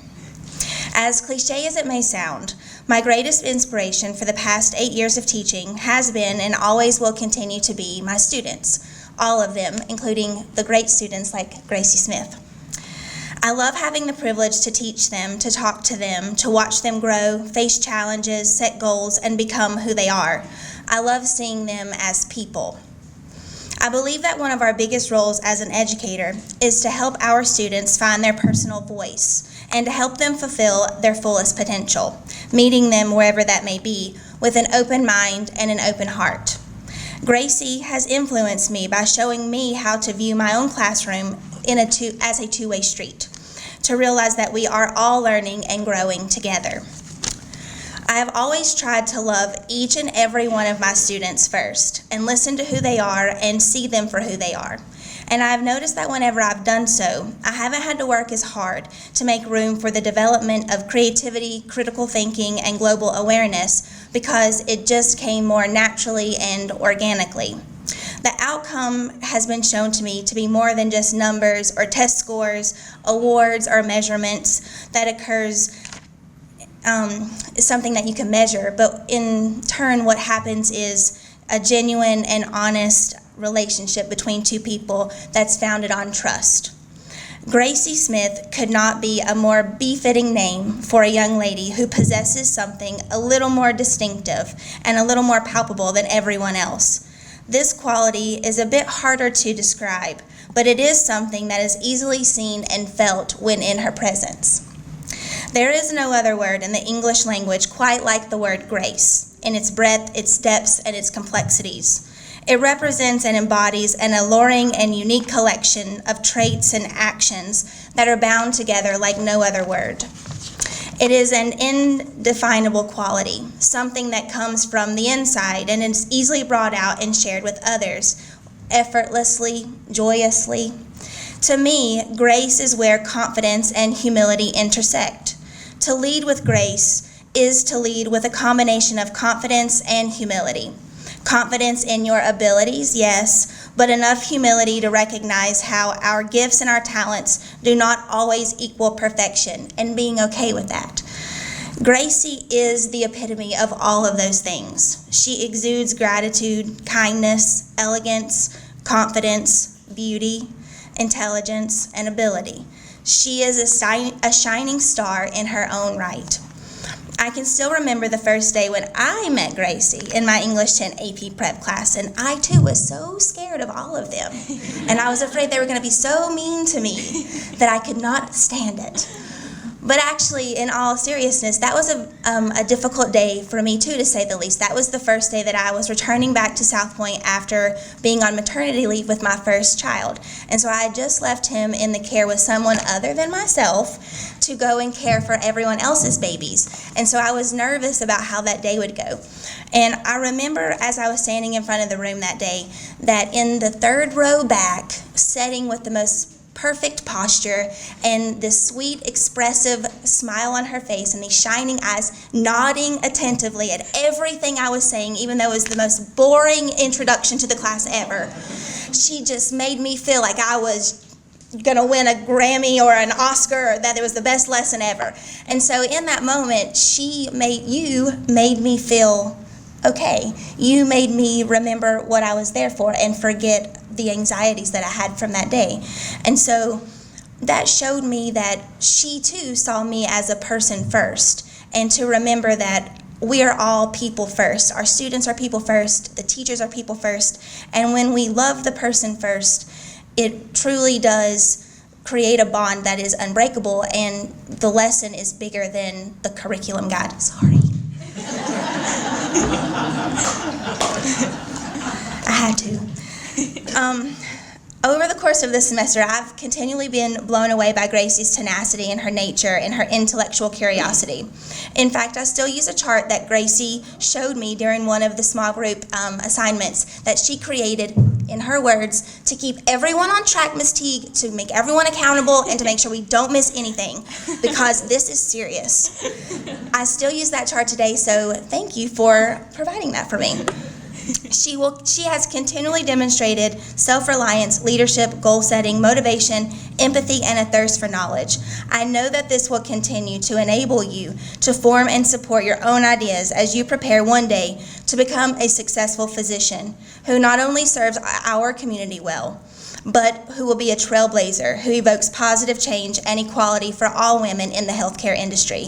Speaker 16: As cliche as it may sound, my greatest inspiration for the past 8 years of teaching has been and always will continue to be my students, all of them, including the great students like Gracie Smith. I love having the privilege to teach them, to talk to them, to watch them grow, face challenges, set goals, and become who they are. I love seeing them as people. I believe that one of our biggest roles as an educator is to help our students find their personal voice and to help them fulfill their fullest potential, meeting them wherever that may be with an open mind and an open heart. Gracie has influenced me by showing me how to view my own classroom as a two-way street, to realize that we are all learning and growing together. I have always tried to love each and every one of my students first and listen to who they are and see them for who they are. And I've noticed that whenever I've done so, I haven't had to work as hard to make room for the development of creativity, critical thinking, and global awareness because it just came more naturally and organically. The outcome has been shown to me to be more than just numbers or test scores, awards, or measurements that occurs is something that you can measure, but in turn what happens is a genuine and honest relationship between two people that's founded on trust. Gracie Smith could not be a more befitting name for a young lady who possesses something a little more distinctive and a little more palpable than everyone else. This quality is a bit harder to describe, but it is something that is easily seen and felt when in her presence. There is no other word in the English language quite like the word grace, in its breadth, its depths, and its complexities. It represents and embodies an alluring and unique collection of traits and actions that are bound together like no other word. It is an indefinable quality, something that comes from the inside and is easily brought out and shared with others, effortlessly, joyously. To me, grace is where confidence and humility intersect. To lead with grace is to lead with a combination of confidence and humility. Confidence in your abilities, yes, but enough humility to recognize how our gifts and our talents do not always equal perfection, and being okay with that. Gracie is the epitome of all of those things. She exudes gratitude, kindness, elegance, confidence, beauty, intelligence, and ability. She is a shining star in her own right. I can still remember the first day when I met Gracie in my English 10 AP prep class, and I too was so scared of all of them. And I was afraid they were going to be so mean to me that I could not stand it. But actually, in all seriousness, that was a difficult day for me too, to say the least. That was the first day that I was returning back to South Point after being on maternity leave with my first child. And so I had just left him in the care with someone other than myself to go and care for everyone else's babies. And so I was nervous about how that day would go. And I remember as I was standing in front of the room that day, that in the third row back, sitting with the most perfect posture and this sweet, expressive smile on her face and these shining eyes, nodding attentively at everything I was saying, even though it was the most boring introduction to the class ever. She just made me feel like I was going to win a Grammy or an Oscar, or that it was the best lesson ever. And so in that moment, you made me feel okay. You made me remember what I was there for and forget the anxieties that I had from that day. And so that showed me that she too saw me as a person first, and to remember that we are all people first. Our students are people first, the teachers are people first, and when we love the person first, it truly does create a bond that is unbreakable, and the lesson is bigger than the curriculum guide. Sorry. I had to. Over the course of this semester, I've continually been blown away by Gracie's tenacity and her nature and her intellectual curiosity. In fact, I still use a chart that Gracie showed me during one of the small group assignments that she created, in her words, to keep everyone on track, Ms. Teague, to make everyone accountable and to make sure we don't miss anything, because this is serious. I still use that chart today, so thank you for providing that for me. She has continually demonstrated self-reliance, leadership, goal-setting, motivation, empathy, and a thirst for knowledge. I know that this will continue to enable you to form and support your own ideas as you prepare one day to become a successful physician who not only serves our community well, but who will be a trailblazer who evokes positive change and equality for all women in the healthcare industry.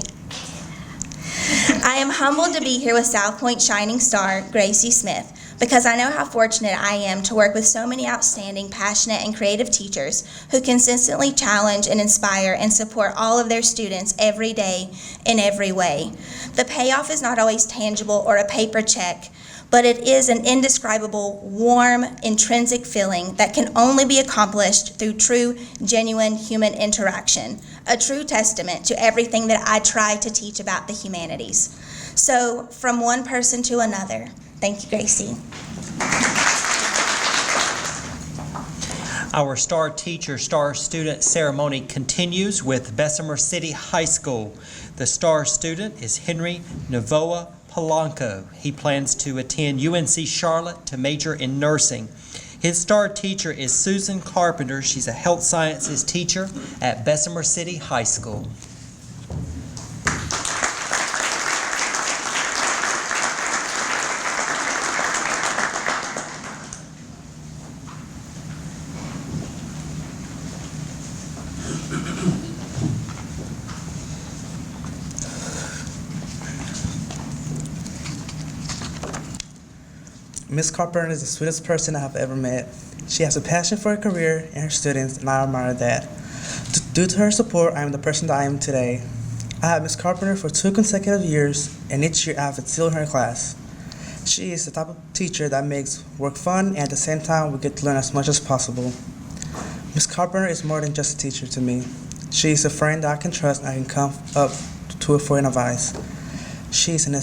Speaker 16: I am humbled to be here with South Point shining star, Gracie Smith, because I know how fortunate I am to work with so many outstanding, passionate, and creative teachers who consistently challenge and inspire and support all of their students every day in every way. The payoff is not always tangible or a paper check, but it is an indescribable, warm, intrinsic feeling that can only be accomplished through true, genuine human interaction, a true testament to everything that I try to teach about the humanities. So, from one person to another, thank you, Gracie.
Speaker 1: Our star teacher, star student ceremony continues with Bessemer City High School. The star student is Henry Navoa Polanco. He plans to attend UNC Charlotte to major in nursing. His star teacher is Susan Carpenter. She's a health sciences teacher at Bessemer City High School.
Speaker 17: Ms. Carpenter is the sweetest person I have ever met. She has a passion for her career and her students, and I admire that. Due to her support, I am the person that I am today. I had Ms. Carpenter for 2 consecutive years, and each year I have excelled in her class. She is the type of teacher that makes work fun, and at the same time, we get to learn as much as possible. Ms. Carpenter is more than just a teacher to me. She is a friend that I can trust, and I can come up to her for an advice. She is an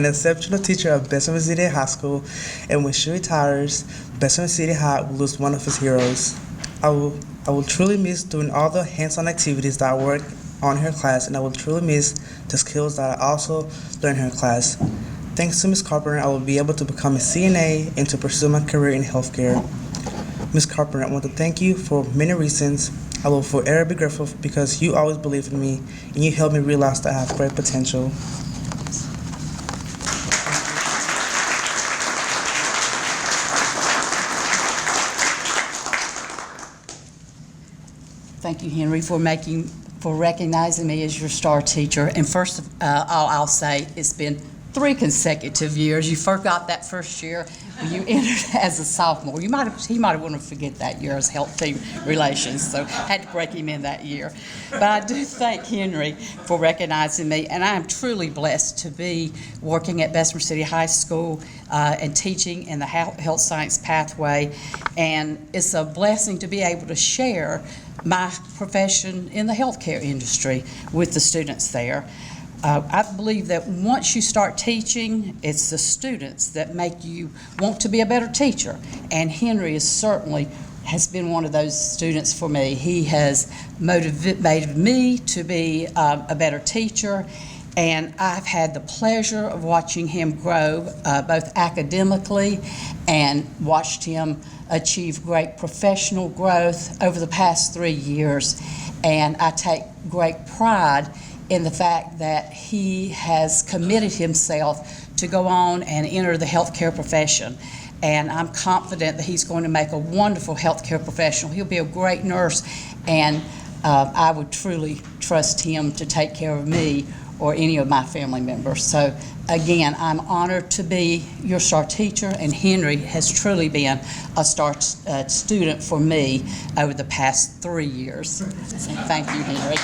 Speaker 17: exceptional teacher at Bessemer City High School, and when she retires, Bessemer City High will lose one of its heroes. I will truly miss doing all the hands-on activities that I work on in her class, and I will truly miss the skills that I also learned in her class. Thanks to Ms. Carpenter, I will be able to become a CNA and to pursue my career in healthcare. Ms. Carpenter, I want to thank you for many reasons. I will forever be grateful because you always believed in me, and you helped me realize that I have great potential.
Speaker 2: Thank you, Henry, for recognizing me as your star teacher. And first of all, I'll say it's been 3 consecutive years. You forgot that first year when you entered as a sophomore. He might have wanted to forget that year as health team relations, so had to break him in that year. But I do thank Henry for recognizing me, and I am truly blessed to be working at Bessemer City High School and teaching in the health science pathway. And it's a blessing to be able to share my profession in the healthcare industry with the students there. I believe that once you start teaching, it's the students that make you want to be a better teacher. And Henry has been one of those students for me. He has motivated me to be a better teacher, and I've had the pleasure of watching him grow both academically and watched him achieve great professional growth over the past 3 years. And I take great pride in the fact that he has committed himself to go on and enter the healthcare profession. And I'm confident that he's going to make a wonderful healthcare professional. He'll be a great nurse, and I would truly trust him to take care of me or any of my family members. So again, I'm honored to be your star teacher, and Henry has truly been a star student for me over the past 3 years. So thank you, Henry.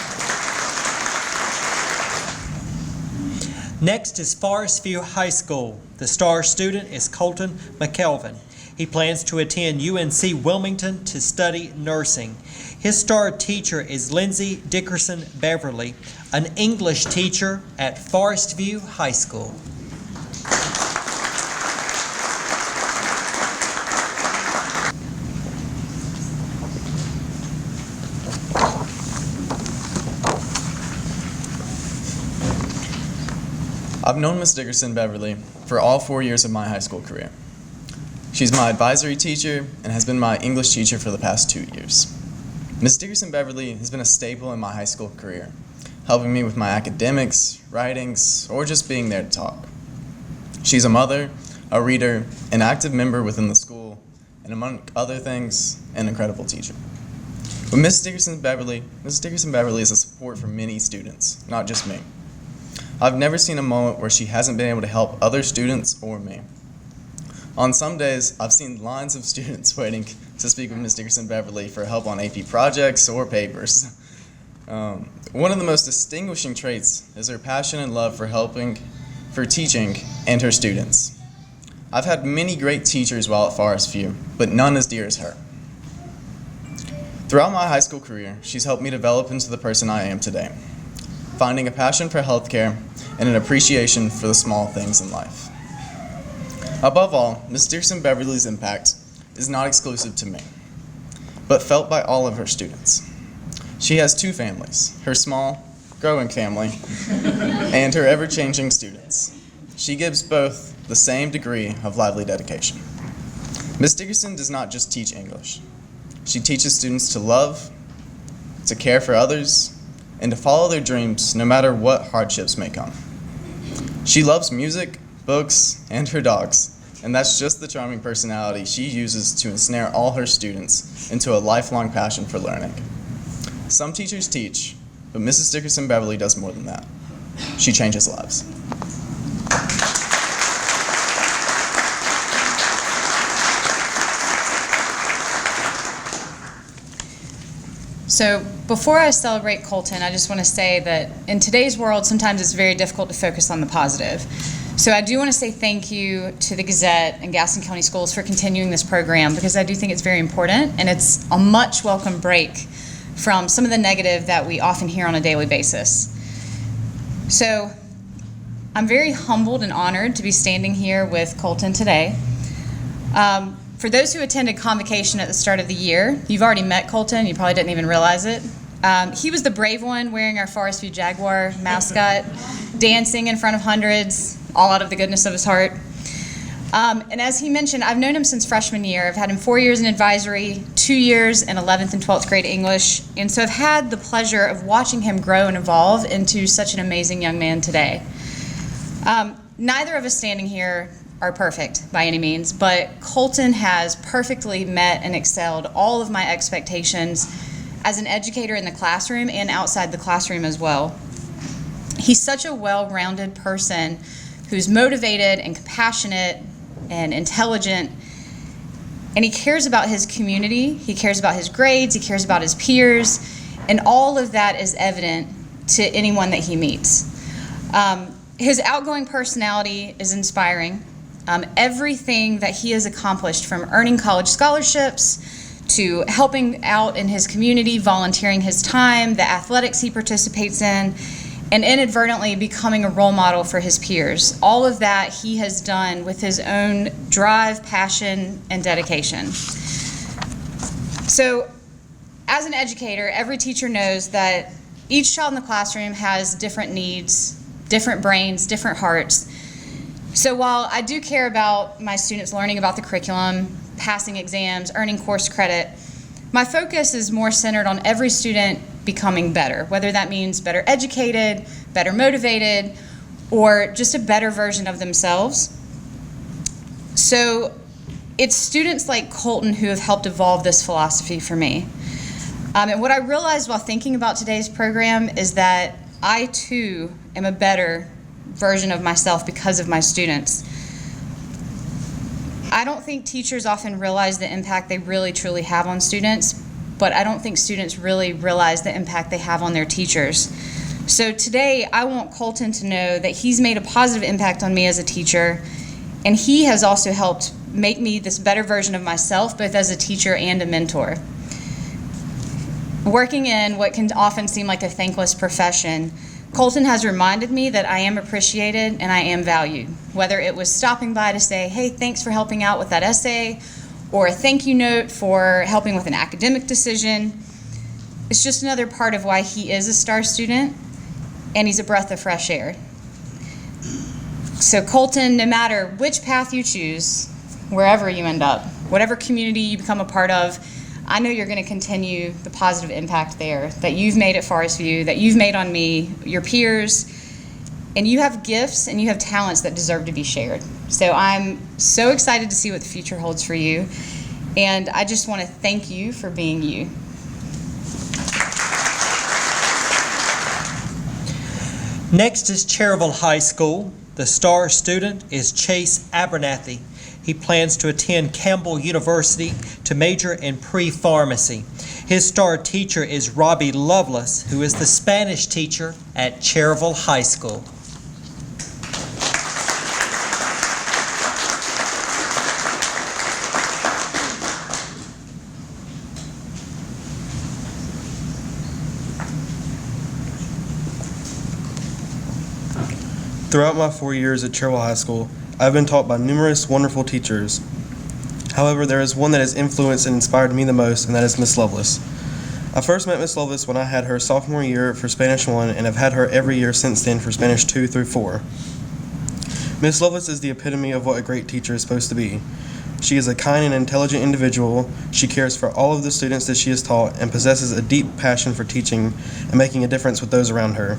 Speaker 1: Next is Forestview High School. The star student is Colton McKelvin. He plans to attend UNC Wilmington to study nursing. His star teacher is Lindsay Dickerson Beverly, an English teacher at Forestview High School.
Speaker 18: I've known Ms. Dickerson Beverly for all 4 years of my high school career. She's my advisory teacher and has been my English teacher for the past 2 years. Ms. Dickerson Beverly has been a staple in my high school career, helping me with my academics, writings, or just being there to talk. She's a mother, a reader, an active member within the school, and among other things, an incredible teacher. But Ms. Dickerson Beverly is a support for many students, not just me. I've never seen a moment where she hasn't been able to help other students or me. On some days, I've seen lines of students waiting to speak with Ms. Dickerson Beverly for help on AP projects or papers. One of the most distinguishing traits is her passion and love for teaching, and her students. I've had many great teachers while at Forestview, but none as dear as her. Throughout my high school career, she's helped me develop into the person I am today, finding a passion for healthcare and an appreciation for the small things in life. Above all, Ms. Dickerson Beverly's impact is not exclusive to me, but felt by all of her students. She has 2 families, her small, growing family, and her ever-changing students. She gives both the same degree of lively dedication. Ms. Dickerson does not just teach English. She teaches students to love, to care for others, and to follow their dreams no matter what hardships may come. She loves music, books, and her dogs, and that's just the charming personality she uses to ensnare all her students into a lifelong passion for learning. Some teachers teach, but Mrs. Dickerson Beverly does more than that. She changes lives.
Speaker 19: So before I celebrate Colton, I just want to say that in today's world, sometimes it's very difficult to focus on the positive. So I do want to say thank you to the Gazette and Gaston County Schools for continuing this program, because I do think it's very important, and it's a much welcome break from some of the negative that we often hear on a daily basis. So I'm very humbled and honored to be standing here with Colton today. For those who attended convocation at the start of the year, you've already met Colton. You probably didn't even realize it. He was the brave one wearing our Forestview Jaguar mascot, dancing in front of hundreds, all out of the goodness of his heart. And as he mentioned, I've known him since freshman year. I've had him 4 years in advisory, 2 years in 11th and 12th grade English, and so I've had the pleasure of watching him grow and evolve into such an amazing young man today. Neither of us standing here are perfect by any means, but Colton has perfectly met and excelled all of my expectations as an educator in the classroom and outside the classroom as well. He's such a well-rounded person who's motivated and compassionate and intelligent, and he cares about his community, he cares about his grades, he cares about his peers, and all of that is evident to anyone that he meets. His outgoing personality is inspiring. Everything that he has accomplished, from earning college scholarships to helping out in his community, volunteering his time, the athletics he participates in, and inadvertently becoming a role model for his peers. All of that he has done with his own drive, passion, and dedication. So, as an educator, every teacher knows that each child in the classroom has different needs, different brains, different hearts. So while I do care about my students learning about the curriculum, passing exams, earning course credit, my focus is more centered on every student becoming better, whether that means better educated, better motivated, or just a better version of themselves. So it's students like Colton who have helped evolve this philosophy for me. And what I realized while thinking about today's program is that I too am a better version of myself because of my students. I don't think teachers often realize the impact they really truly have on students, but I don't think students really realize the impact they have on their teachers. So today, I want Colton to know that he's made a positive impact on me as a teacher, and he has also helped make me this better version of myself, both as a teacher and a mentor. Working in what can often seem like a thankless profession, Colton has reminded me that I am appreciated and I am valued. Whether it was stopping by to say, hey, thanks for helping out with that essay, or a thank you note for helping with an academic decision, it's just another part of why he is a star student, and he's a breath of fresh air. So Colton, no matter which path you choose, wherever you end up, whatever community you become a part of, I know you're going to continue the positive impact there that you've made at Forestview, that you've made on me, your peers, and you have gifts and you have talents that deserve to be shared. So I'm so excited to see what the future holds for you, and I just want to thank you for being you.
Speaker 1: Next is Cherryville High School. The star student is Chase Abernathy. He plans to attend Campbell University to major in pre-pharmacy. His star teacher is Robbie Lovelace, who is the Spanish teacher at Cherryville High School.
Speaker 20: Throughout my 4 years at Cherryville High School, I've been taught by numerous wonderful teachers. However, there is one that has influenced and inspired me the most, and that is Miss Lovelace. I first met Miss Lovelace when I had her sophomore year for Spanish 1, and have had her every year since then for Spanish 2 through 4. Miss Lovelace is the epitome of what a great teacher is supposed to be. She is a kind and intelligent individual. She cares for all of the students that she has taught and possesses a deep passion for teaching and making a difference with those around her.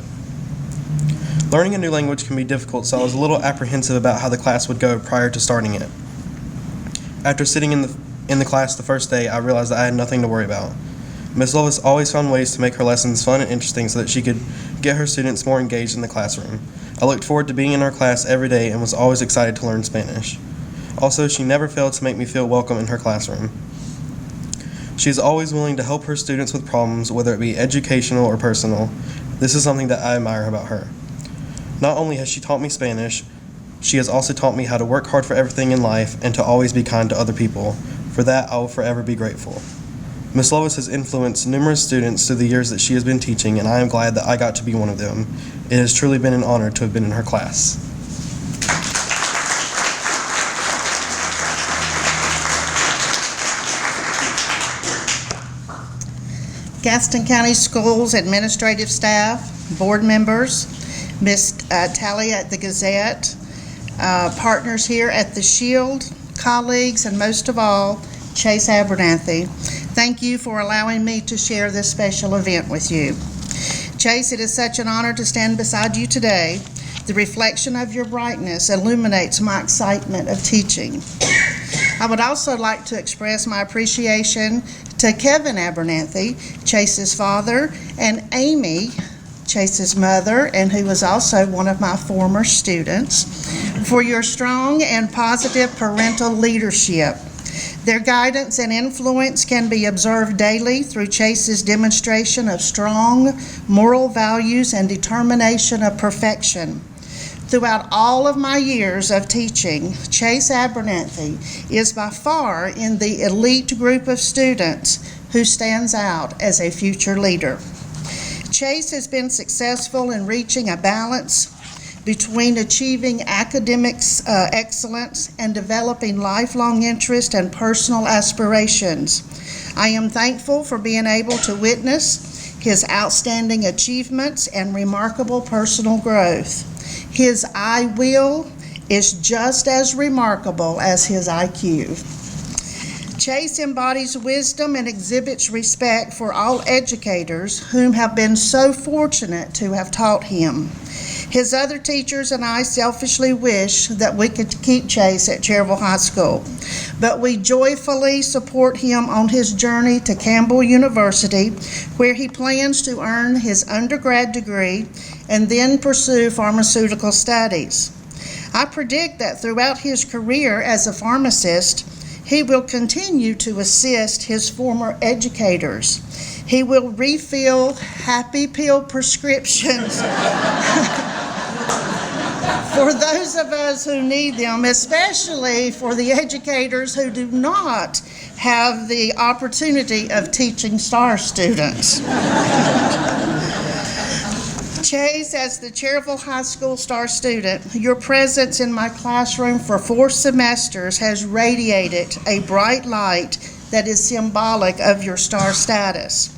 Speaker 20: Learning a new language can be difficult, so I was a little apprehensive about how the class would go prior to starting it. After sitting in the class the first day, I realized that I had nothing to worry about. Miss Lovelace always found ways to make her lessons fun and interesting so that she could get her students more engaged in the classroom. I looked forward to being in her class every day and was always excited to learn Spanish. Also, she never failed to make me feel welcome in her classroom. She is always willing to help her students with problems, whether it be educational or personal. This is something that I admire about her. Not only has she taught me Spanish, she has also taught me how to work hard for everything in life and to always be kind to other people. For that, I will forever be grateful. Miss Lovelace has influenced numerous students through the years that she has been teaching, and I am glad that I got to be one of them. It has truly been an honor to have been in her class.
Speaker 21: Gaston County Schools administrative staff, board members, Miss Talia at the Gazette, partners here at the Shield, colleagues, and most of all, Chase Abernathy. Thank you for allowing me to share this special event with you. Chase, it is such an honor to stand beside you today. The reflection of your brightness illuminates my excitement of teaching. I would also like to express my appreciation to Kevin Abernathy, Chase's father, and Amy, Chase's mother, and who was also one of my former students, for your strong and positive parental leadership. Their guidance and influence can be observed daily through Chase's demonstration of strong moral values and determination of perfection. Throughout all of my years of teaching, Chase Abernathy is by far in the elite group of students who stands out as a future leader. Chase has been successful in reaching a balance between achieving academic excellence and developing lifelong interest and personal aspirations. I am thankful for being able to witness his outstanding achievements and remarkable personal growth. His I will is just as remarkable as his IQ. Chase embodies wisdom and exhibits respect for all educators whom have been so fortunate to have taught him. His other teachers and I selfishly wish that we could keep Chase at Cherryville High School, but we joyfully support him on his journey to Campbell University, where he plans to earn his undergrad degree and then pursue pharmaceutical studies. I predict that throughout his career as a pharmacist, he will continue to assist his former educators. He will refill happy pill prescriptions for those of us who need them, especially for the educators who do not have the opportunity of teaching STAR students. Chase, as the Cherryville High School STAR student, your presence in my classroom for 4 semesters has radiated a bright light that is symbolic of your STAR status.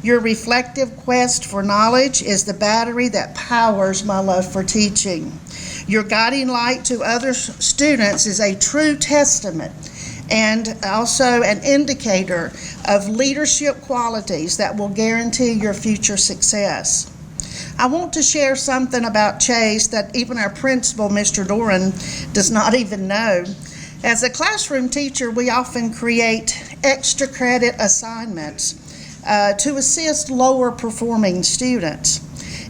Speaker 21: Your reflective quest for knowledge is the battery that powers my love for teaching. Your guiding light to other students is a true testament and also an indicator of leadership qualities that will guarantee your future success. I want to share something about Chase that even our principal, Mr. Doran, does not even know. As a classroom teacher, we often create extra credit assignments to assist lower performing students.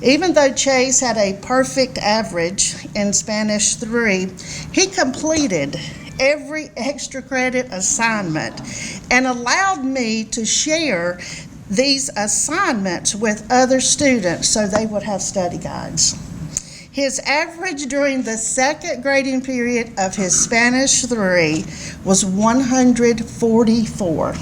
Speaker 21: Even though Chase had a perfect average in Spanish 3, he completed every extra credit assignment and allowed me to share these assignments with other students so they would have study guides. His average during the second grading period of his Spanish 3 was 144.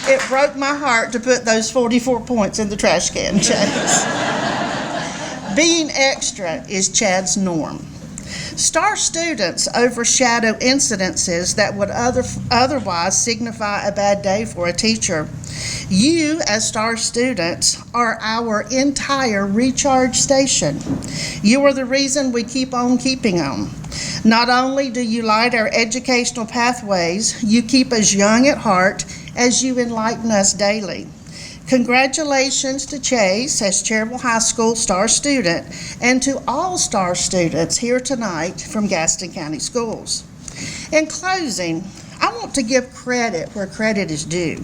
Speaker 21: It broke my heart to put those 44 points in the trash can, Chase. Being extra is Chad's norm. STAR students overshadow incidences that would otherwise signify a bad day for a teacher. You, as STAR students, are our entire recharge station. You are the reason we keep on keeping on. Not only do you light our educational pathways, you keep us young at heart as you enlighten us daily. Congratulations to Chase as Cherryville High School STAR student and to all STAR students here tonight from Gaston County Schools. In closing, I want to give credit where credit is due.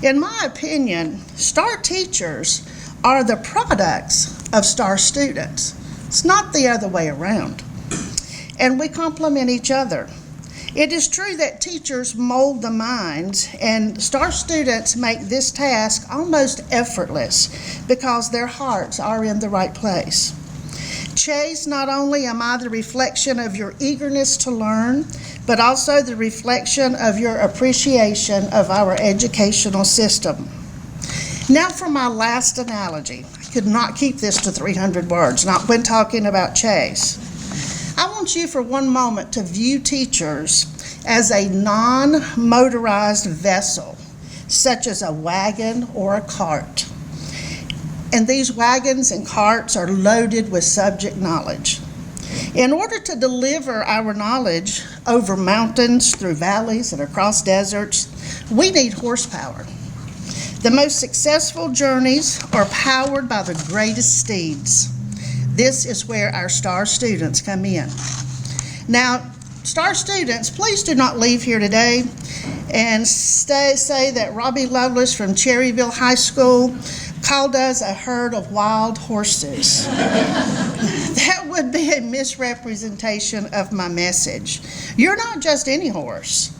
Speaker 21: In my opinion, STAR teachers are the products of STAR students. It's not the other way around. And we complement each other. It is true that teachers mold the minds, and STAR students make this task almost effortless because their hearts are in the right place. Chase, not only am I the reflection of your eagerness to learn, but also the reflection of your appreciation of our educational system. Now for my last analogy. I could not keep this to 300 words, not when talking about Chase. I want you for one moment to view teachers as a non-motorized vessel, such as a wagon or a cart. And these wagons and carts are loaded with subject knowledge. In order to deliver our knowledge over mountains, through valleys, and across deserts, we need horsepower. The most successful journeys are powered by the greatest steeds. This is where our STAR students come in. Now, STAR students, please do not leave here today and say that Robbie Lovelace from Cherryville High School called us a herd of wild horses. That would be a misrepresentation of my message. You're not just any horse.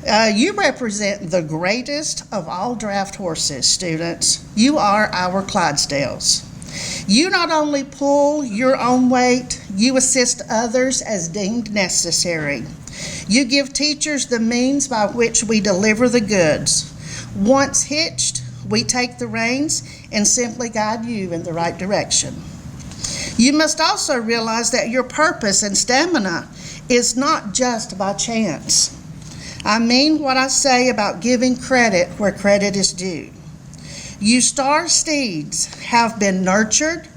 Speaker 21: You represent the greatest of all draft horses, students. You are our Clydesdales. You not only pull your own weight, you assist others as deemed necessary. You give teachers the means by which we deliver the goods. Once hitched, we take the reins and simply guide you in the right direction. You must also realize that your purpose and stamina is not just by chance. I mean what I say about giving credit where credit is due. You STAR steeds have been nurtured,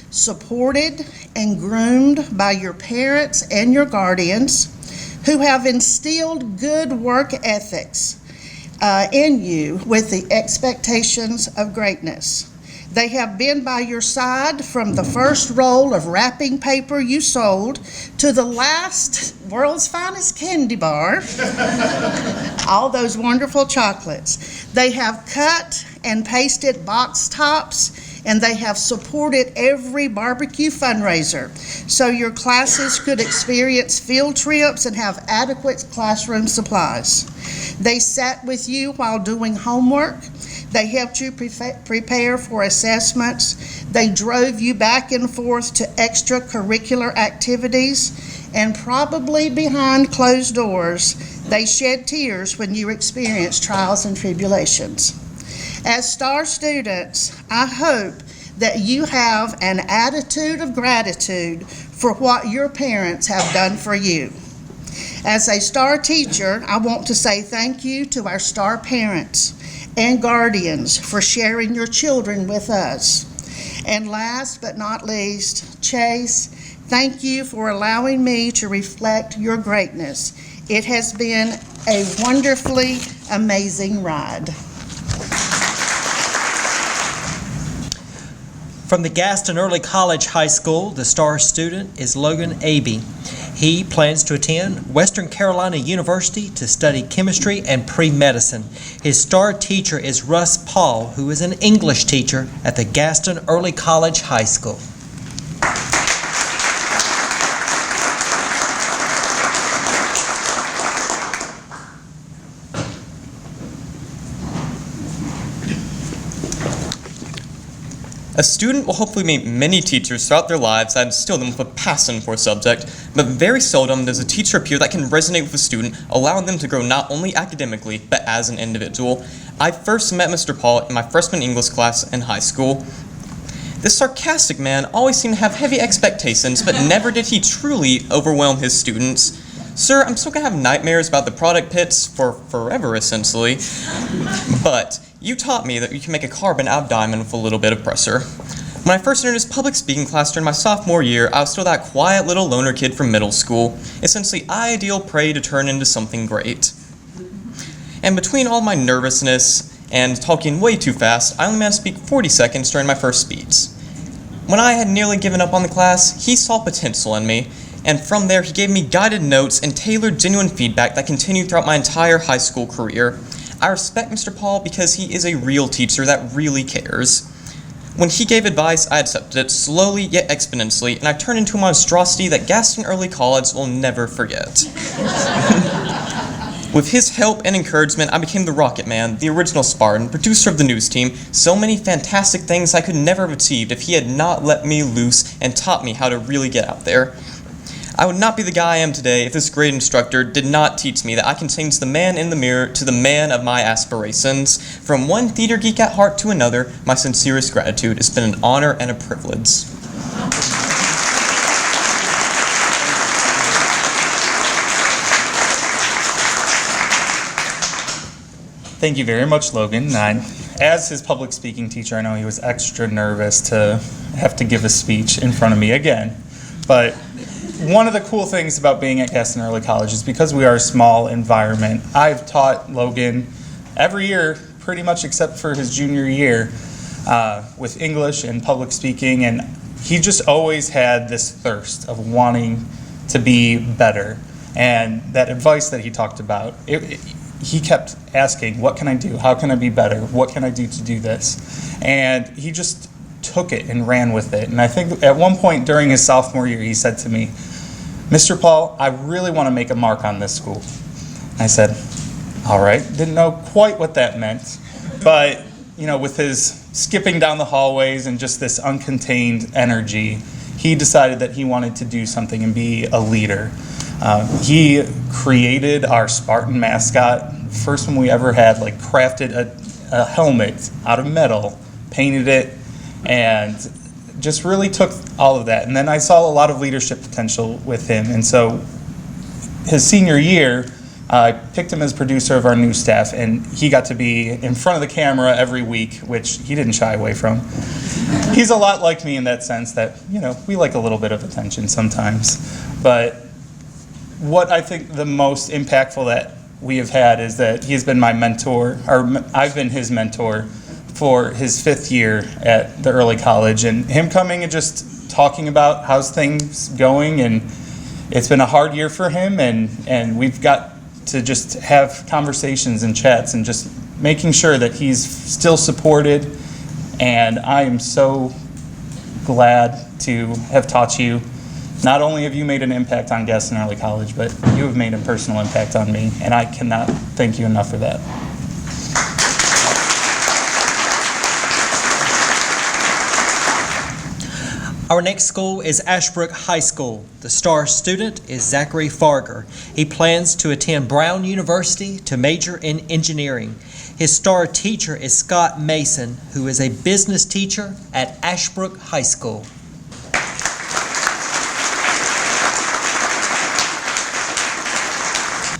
Speaker 21: supported, and groomed by your parents and your guardians who have instilled good work ethics in you with the expectations of greatness. They have been by your side from the first roll of wrapping paper you sold to the last world's finest candy bar, all those wonderful chocolates. They have cut and pasted box tops, and they have supported every barbecue fundraiser so your classes could experience field trips and have adequate classroom supplies. They sat with you while doing homework. They helped you prepare for assessments. They drove you back and forth to extracurricular activities. And probably behind closed doors, they shed tears when you experienced trials and tribulations. As STAR students, I hope that you have an attitude of gratitude for what your parents have done for you. As a STAR teacher, I want to say thank you to our STAR parents and guardians for sharing your children with us. And last but not least, Chase, thank you for allowing me to reflect your greatness. It has been a wonderfully amazing ride.
Speaker 1: From the Gaston Early College High School, the STAR student is Logan Abey. He plans to attend Western Carolina University to study chemistry and pre-medicine. His STAR teacher is Russ Paul, who is an English teacher at the Gaston Early College High School.
Speaker 3: A student will hopefully meet many teachers throughout their lives that instill them with a passion for a subject, but very seldom does a teacher appear that can resonate with a student, allowing them to grow not only academically, but as an individual. I first met Mr. Paul in my freshman English class in high school. This sarcastic man always seemed to have heavy expectations, but never did he truly overwhelm his students. Sir, I'm still gonna have nightmares about the product pits for forever, essentially. But you taught me that you can make a carbon out of diamond with a little bit of pressure. When I first entered his public speaking class during my sophomore year, I was still that quiet little loner kid from middle school, essentially ideal prey to turn into something great. And between all my nervousness and talking way too fast, I only managed to speak 40 seconds during my first speech. When I had nearly given up on the class, he saw potential in me, and from there he gave me guided notes and tailored genuine feedback that continued throughout my entire high school career. I respect Mr. Paul because he is a real teacher that really cares. When he gave advice, I accepted it slowly yet exponentially, and I turned into a monstrosity that Gaston Early College will never forget. With his help and encouragement, I became the Rocket Man, the original Spartan, producer of the news team, so many fantastic things I could never have achieved if he had not let me loose and taught me how to really get out there. I would not be the guy I am today if this great instructor did not teach me that I can change the man in the mirror to the man of my aspirations. From one theater geek at heart to another, my sincerest gratitude. It's been an honor and a privilege.
Speaker 22: Thank you very much, Logan. As his public speaking teacher, I know he was extra nervous to have to give a speech in front of me again. But one of the cool things about being at Gaston Early College is because we are a small environment. I've taught Logan every year, pretty much except for his junior year, with English and public speaking, and he just always had this thirst of wanting to be better. And that advice that he talked about, he kept asking, what can I do? How can I be better? What can I do to do this? And he just took it and ran with it. And I think at one point during his sophomore year, he said to me, Mr. Paul, I really want to make a mark on this school. I said, all right. Didn't know quite what that meant. But, you know, with his skipping down the hallways and just this uncontained energy, he decided that he wanted to do something and be a leader. He created our Spartan mascot, first one we ever had, like crafted a helmet out of metal, painted it, and just really took all of that. And then I saw a lot of leadership potential with him. And so his senior year, I picked him as producer of our new staff, and he got to be in front of the camera every week, which he didn't shy away from. He's a lot like me in that sense that, you know, we like a little bit of attention sometimes. But what I think the most impactful that we have had is that he has been my mentor, or I've been his mentor for his 5th year at the early college, and him coming and just talking about how's things going, and it's been a hard year for him, and we've got to just have conversations and chats and just making sure that he's still supported. And I am so glad to have taught you. Not only have you made an impact on Gaston Early College, but you have made a personal impact on me, and I cannot thank you enough for that.
Speaker 1: Our next school is Ashbrook High School. The star student is Zachary Farger. He plans to attend Brown University to major in engineering. His star teacher is Scott Mason, who is a business teacher at Ashbrook High School.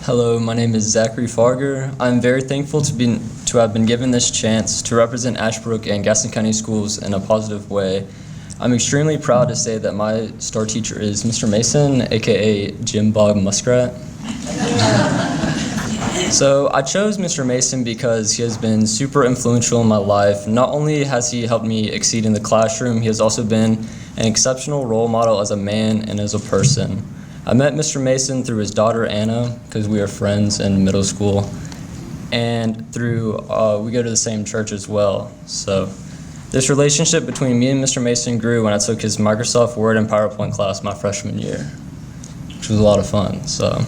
Speaker 4: Hello, my name is Zachary Farger. I'm very thankful to have been given this chance to represent Ashbrook and Gaston County Schools in a positive way. I'm extremely proud to say that my star teacher is Mr. Mason, aka Jim Bob Muskrat. So I chose Mr. Mason because he has been super influential in my life. Not only has he helped me exceed in the classroom, he has also been an exceptional role model as a man and as a person. I met Mr. Mason through his daughter Anna, because we are friends in middle school, and through we go to the same church as well. So this relationship between me and Mr. Mason grew when I took his Microsoft Word and PowerPoint class my freshman year, which was a lot of fun. So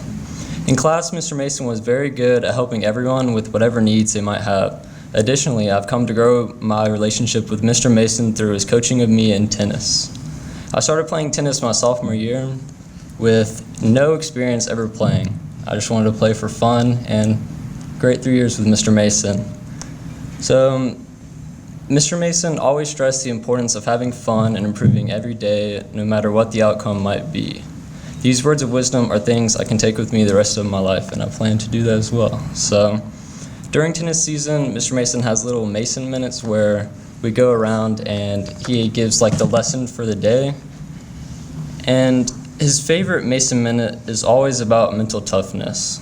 Speaker 4: in class, Mr. Mason was very good at helping everyone with whatever needs they might have. Additionally, I've come to grow my relationship with Mr. Mason through his coaching of me in tennis. I started playing tennis my sophomore year with no experience ever playing. I just wanted to play for fun, and great 3 years with Mr. Mason. So Mr. Mason always stressed the importance of having fun and improving every day, no matter what the outcome might be. These words of wisdom are things I can take with me the rest of my life, and I plan to do that as well. So during tennis season, Mr. Mason has little Mason minutes where we go around and he gives like the lesson for the day. And his favorite Mason minute is always about mental toughness.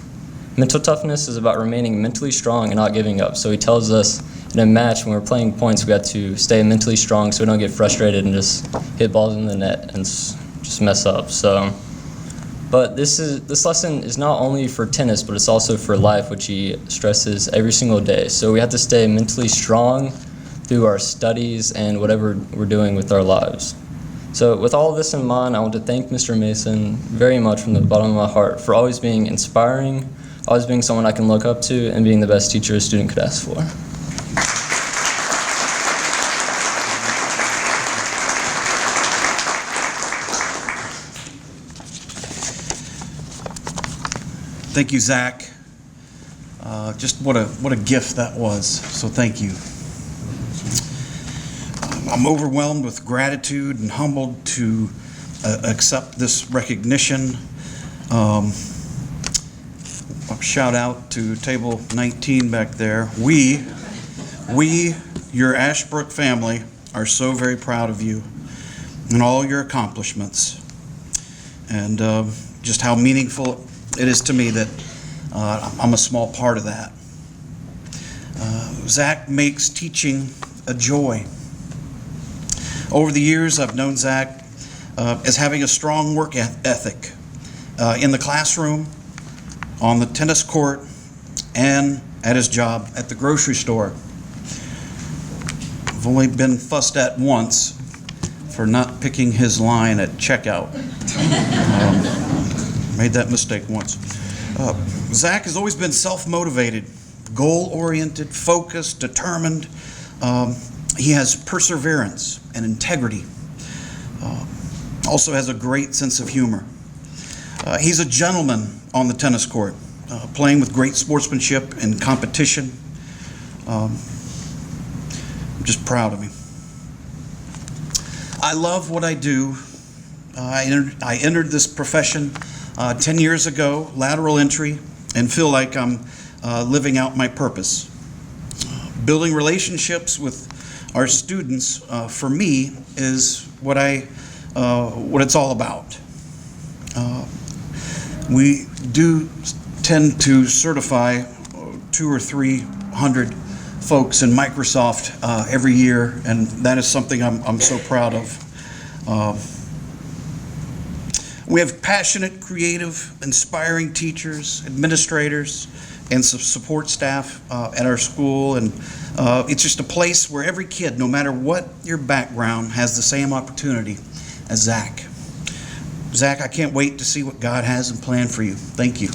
Speaker 4: Mental toughness is about remaining mentally strong and not giving up. So he tells us in a match when we're playing points, we got to stay mentally strong so we don't get frustrated and just hit balls in the net and just mess up. So, but this lesson is not only for tennis, but it's also for life, which he stresses every single day. So we have to stay mentally strong through our studies and whatever we're doing with our lives. So with all of this in mind, I want to thank Mr. Mason very much from the bottom of my heart for always being inspiring, always being someone I can look up to, and being the best teacher a student could ask for.
Speaker 6: Thank you, Zach. Just what a gift that was. So thank you. I'm overwhelmed with gratitude and humbled to accept this recognition. Shout out to table 19 back there. We, your Ashbrook family, are so very proud of you and all your accomplishments, and just how meaningful it is to me that I'm a small part of that. Zach makes teaching a joy. Over the years, I've known Zach as having a strong work ethic in the classroom, on the tennis court, and at his job at the grocery store. I've only been fussed at once for not picking his line at checkout. Made that mistake once. Zach has always been self-motivated, goal-oriented, focused, determined. He has perseverance and integrity. Also has a great sense of humor. He's a gentleman on the tennis court, playing with great sportsmanship and competition. I'm just proud of him. I love what I do. I entered this profession 10 years ago, lateral entry, and feel like I'm living out my purpose. Building relationships with our students, for me, is what it's all about. We do tend to certify 200 or 300 folks in Microsoft every year, and that is something I'm so proud of. We have passionate, creative, inspiring teachers, administrators, and support staff at our school, and it's just a place where every kid, no matter what your background, has the same opportunity as Zach. Zach, I can't wait to see what God has in plan for you. Thank you.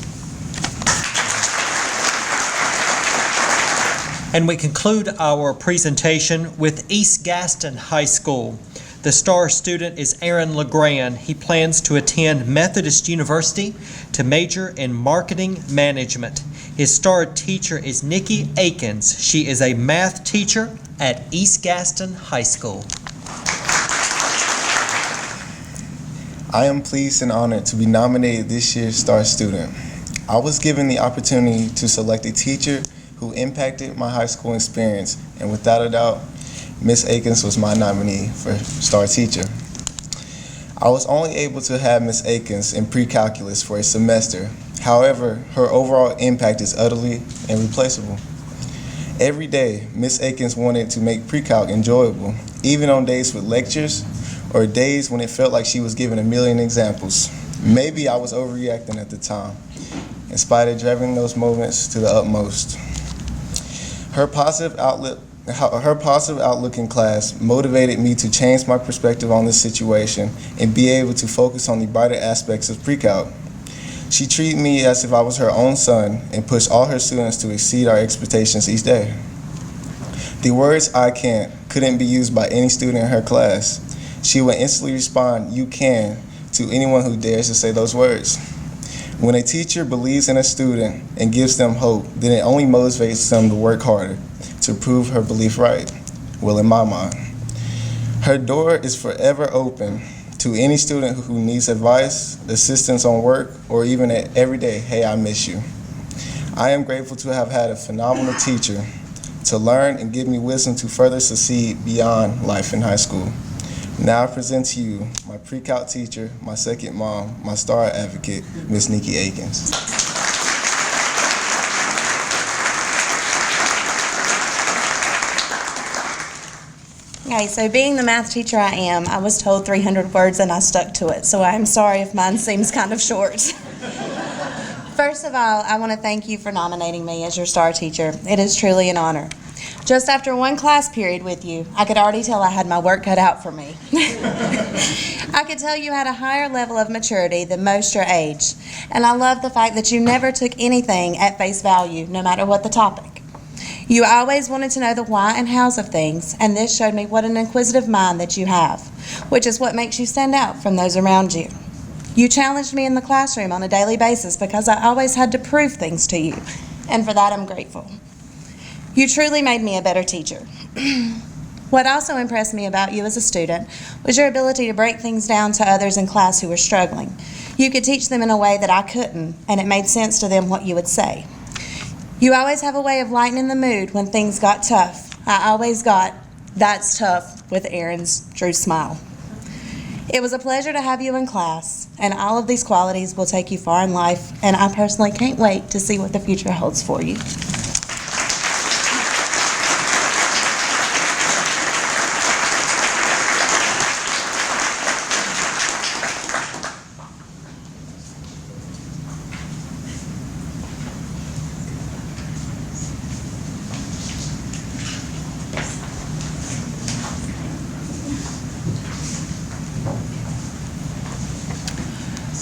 Speaker 1: And we conclude our presentation with East Gaston High School. The star student is Aaron LeGrand. He plans to attend Methodist University to major in marketing management. His star teacher is Nikki Akins. She is a math teacher at East Gaston High School.
Speaker 7: I am pleased and honored to be nominated this year's Star Student. I was given the opportunity to select a teacher who impacted my high school experience, and without a doubt, Ms. Akins was my nominee for Star Teacher. I was only able to have Ms. Akins in pre-calculus for a semester. However, her overall impact is utterly irreplaceable. Every day, Ms. Akins wanted to make pre-calc enjoyable, even on days with lectures or days when it felt like she was giving a million examples. Maybe I was overreacting at the time, in spite of driving those moments to the utmost. Her positive outlook in class motivated me to change my perspective on this situation and be able to focus on the brighter aspects of pre-calc. She treated me as if I was her own son and pushed all her students to exceed our expectations each day. The words "I can't" couldn't be used by any student in her class. She would instantly respond, "You can," to anyone who dares to say those words. When a teacher believes in a student and gives them hope, then it only motivates them to work harder to prove her belief right. Well, in my mind. Her door is forever open to any student who needs advice, assistance on work, or even an everyday, "Hey, I miss you." I am grateful to have had a phenomenal teacher to learn and give me wisdom to further succeed beyond life in high school. Now I present to you my pre-calc teacher, my second mom, my star advocate, Miss Nikki Akins.
Speaker 8: Okay, so being the math teacher I am, I was told 300 words and I stuck to it, so I'm sorry if mine seems kind of short. First of all, I want to thank you for nominating me as your star teacher. It is truly an honor. Just after one class period with you, I could already tell I had my work cut out for me. I could tell you had a higher level of maturity than most your age, and I love the fact that you never took anything at face value, no matter what the topic. You always wanted to know the why and hows of things, and this showed me what an inquisitive mind that you have, which is what makes you stand out from those around you. You challenged me in the classroom on a daily basis because I always had to prove things to you, and for that I'm grateful. You truly made me a better teacher. What also impressed me about you as a student was your ability to break things down to others in class who were struggling. You could teach them in a way that I couldn't, and it made sense to them what you would say. You always have a way of lightening the mood when things got tough. I always got, "That's tough," with Aaron's true smile. It was a pleasure to have you in class, and all of these qualities will take you far in life, and I personally can't wait to see what the future holds for you.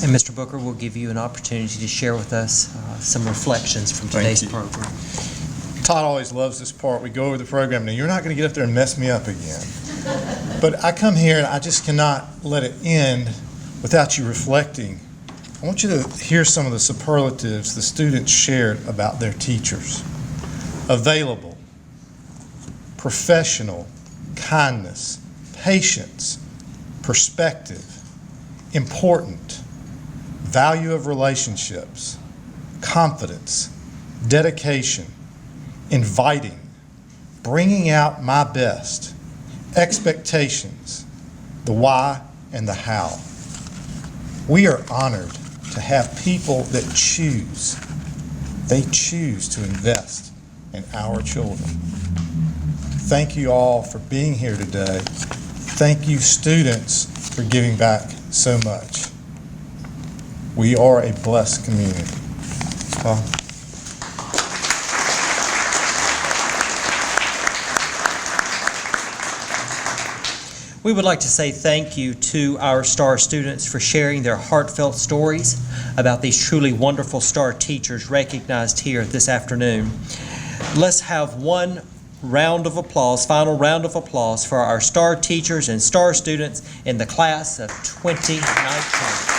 Speaker 1: And Mr. Booker will give you an opportunity to share with us some reflections from today's program.
Speaker 23: Todd always loves this part. We go over the program. Now, you're not going to get up there and mess me up again. But I come here and I just cannot let it end without you reflecting. I want you to hear some of the superlatives the students shared about their teachers. Available, professional, kindness, patience, perspective, important, value of relationships, confidence, dedication, inviting, bringing out my best, expectations, the why and the how. We are honored to have people that choose. They choose to invest and our children. Thank you all for being here today. Thank you, students, for giving back so much. We are a blessed community. Well,
Speaker 1: we would like to say thank you to our STAR students for sharing their heartfelt stories about these truly wonderful STAR teachers recognized here this afternoon. Let's have one round of applause, final round of applause for our STAR teachers and STAR students in the class of 2019.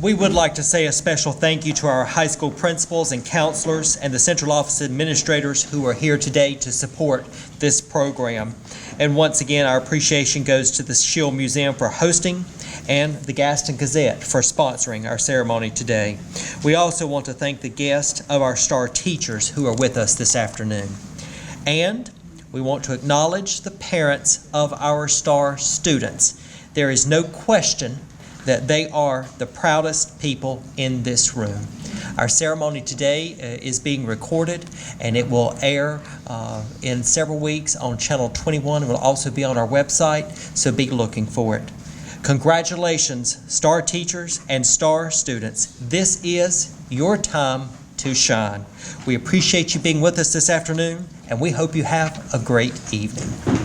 Speaker 1: We would like to say a special thank you to our high school principals and counselors and the central office administrators who are here today to support this program. And once again, our appreciation goes to the Shield Museum for hosting and the Gaston Gazette for sponsoring our ceremony today. We also want to thank the guests of our STAR teachers who are with us this afternoon. And we want to acknowledge the parents of our STAR students. There is no question that they are the proudest people in this room. Our ceremony today is being recorded, and it will air in several weeks on Channel 21. It will also be on our website, so be looking for it. Congratulations, STAR teachers and STAR students. This is your time to shine. We appreciate you being with us this afternoon, and we hope you have a great evening.